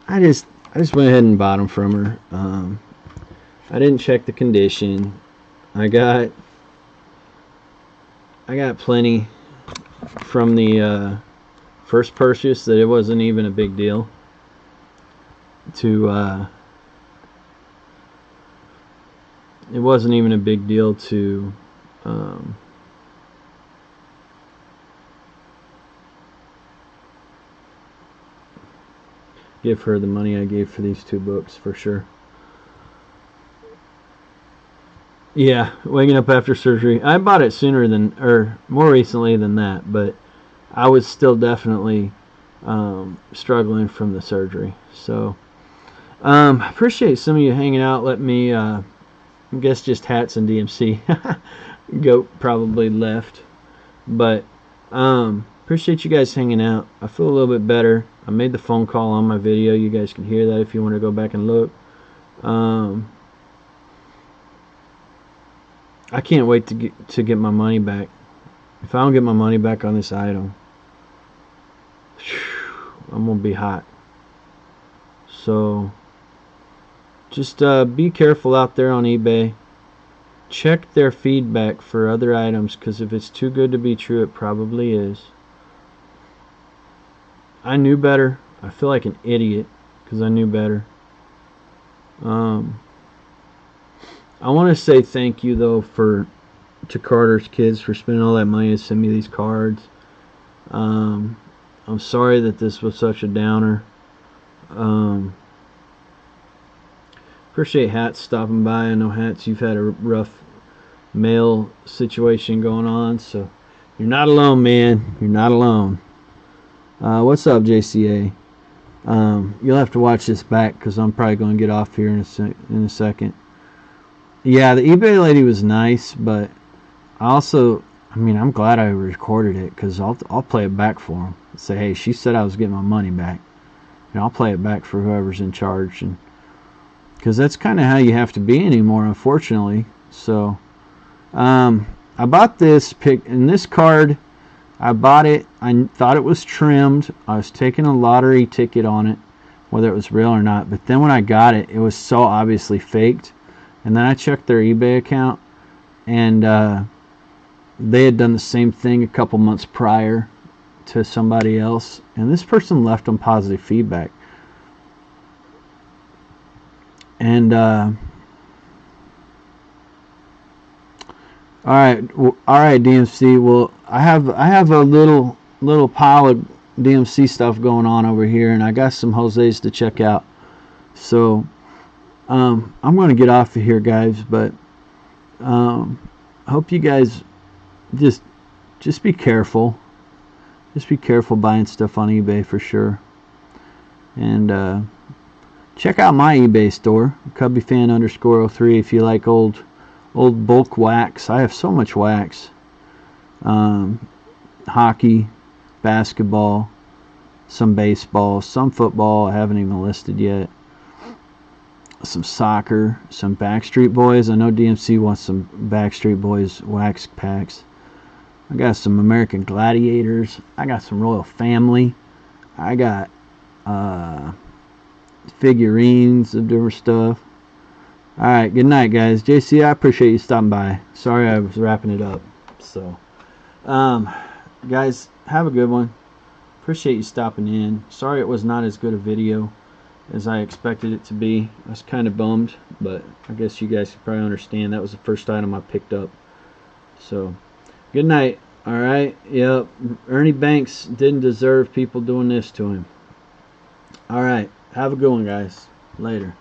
I just went ahead and bought them from her. I didn't check the condition. I got plenty from the first purchase that it wasn't even a big deal to it wasn't even a big deal to give her the money I gave for these 2 books, for sure. Yeah, waking up after surgery. I bought it sooner than, or more recently than that, but I was still definitely struggling from the surgery. So, I appreciate some of you hanging out. Let me, I guess just hats and DMC. Goat probably left. But, appreciate you guys hanging out. I feel a little bit better. I made the phone call on my video. You guys can hear that if you want to go back and look. I can't wait to get my money back. If I don't get my money back on this item, I'm gonna be hot. So just be careful out there on eBay. Check their feedback for other items, because if it's too good to be true, it probably is. I knew better. I feel like an idiot because I knew better. I want to say thank you though to Carter's Kids for spending all that money to send me these cards. I'm sorry that this was such a downer. Appreciate Hats stopping by. I know Hats, you've had a rough mail situation going on, so you're not alone, man. You're not alone. What's up, JCA? You'll have to watch this back because I'm probably going to get off here in a second. Yeah, the eBay lady was nice, but I mean, I'm glad I recorded it because I'll play it back for him. Say, hey, she said I was getting my money back, and I'll play it back for whoever's in charge, and because that's kind of how you have to be anymore, unfortunately. So, I bought this pick, and this card, I bought it. I thought it was trimmed. I was taking a lottery ticket on it, whether it was real or not. But then when I got it, it was so obviously faked. And then I checked their eBay account, and they had done the same thing a couple months prior to somebody else. And this person left them positive feedback. And all right, DMC. Well, I have a little pile of DMC stuff going on over here, and I got some Jose's to check out. So I'm going to get off of here, guys. But I hope you guys just be careful. Just be careful buying stuff on eBay for sure. And check out my eBay store, CubbyFan_03, if you like old bulk wax. I have so much wax. Hockey, basketball, some baseball, some football I haven't even listed yet. Some soccer, some Backstreet Boys. I know DMC wants some Backstreet Boys wax packs. I got some American Gladiators. I got some Royal Family. I got figurines of different stuff. Alright, good night, guys. JC, I appreciate you stopping by. Sorry I was wrapping it up. So, guys, have a good one. Appreciate you stopping in. Sorry it was not as good a video as I expected it to be. I was kind of bummed, but I guess you guys could probably understand. That was the first item I picked up. So, good night. Alright, yep. Ernie Banks didn't deserve people doing this to him. Alright, have a good one, guys. Later.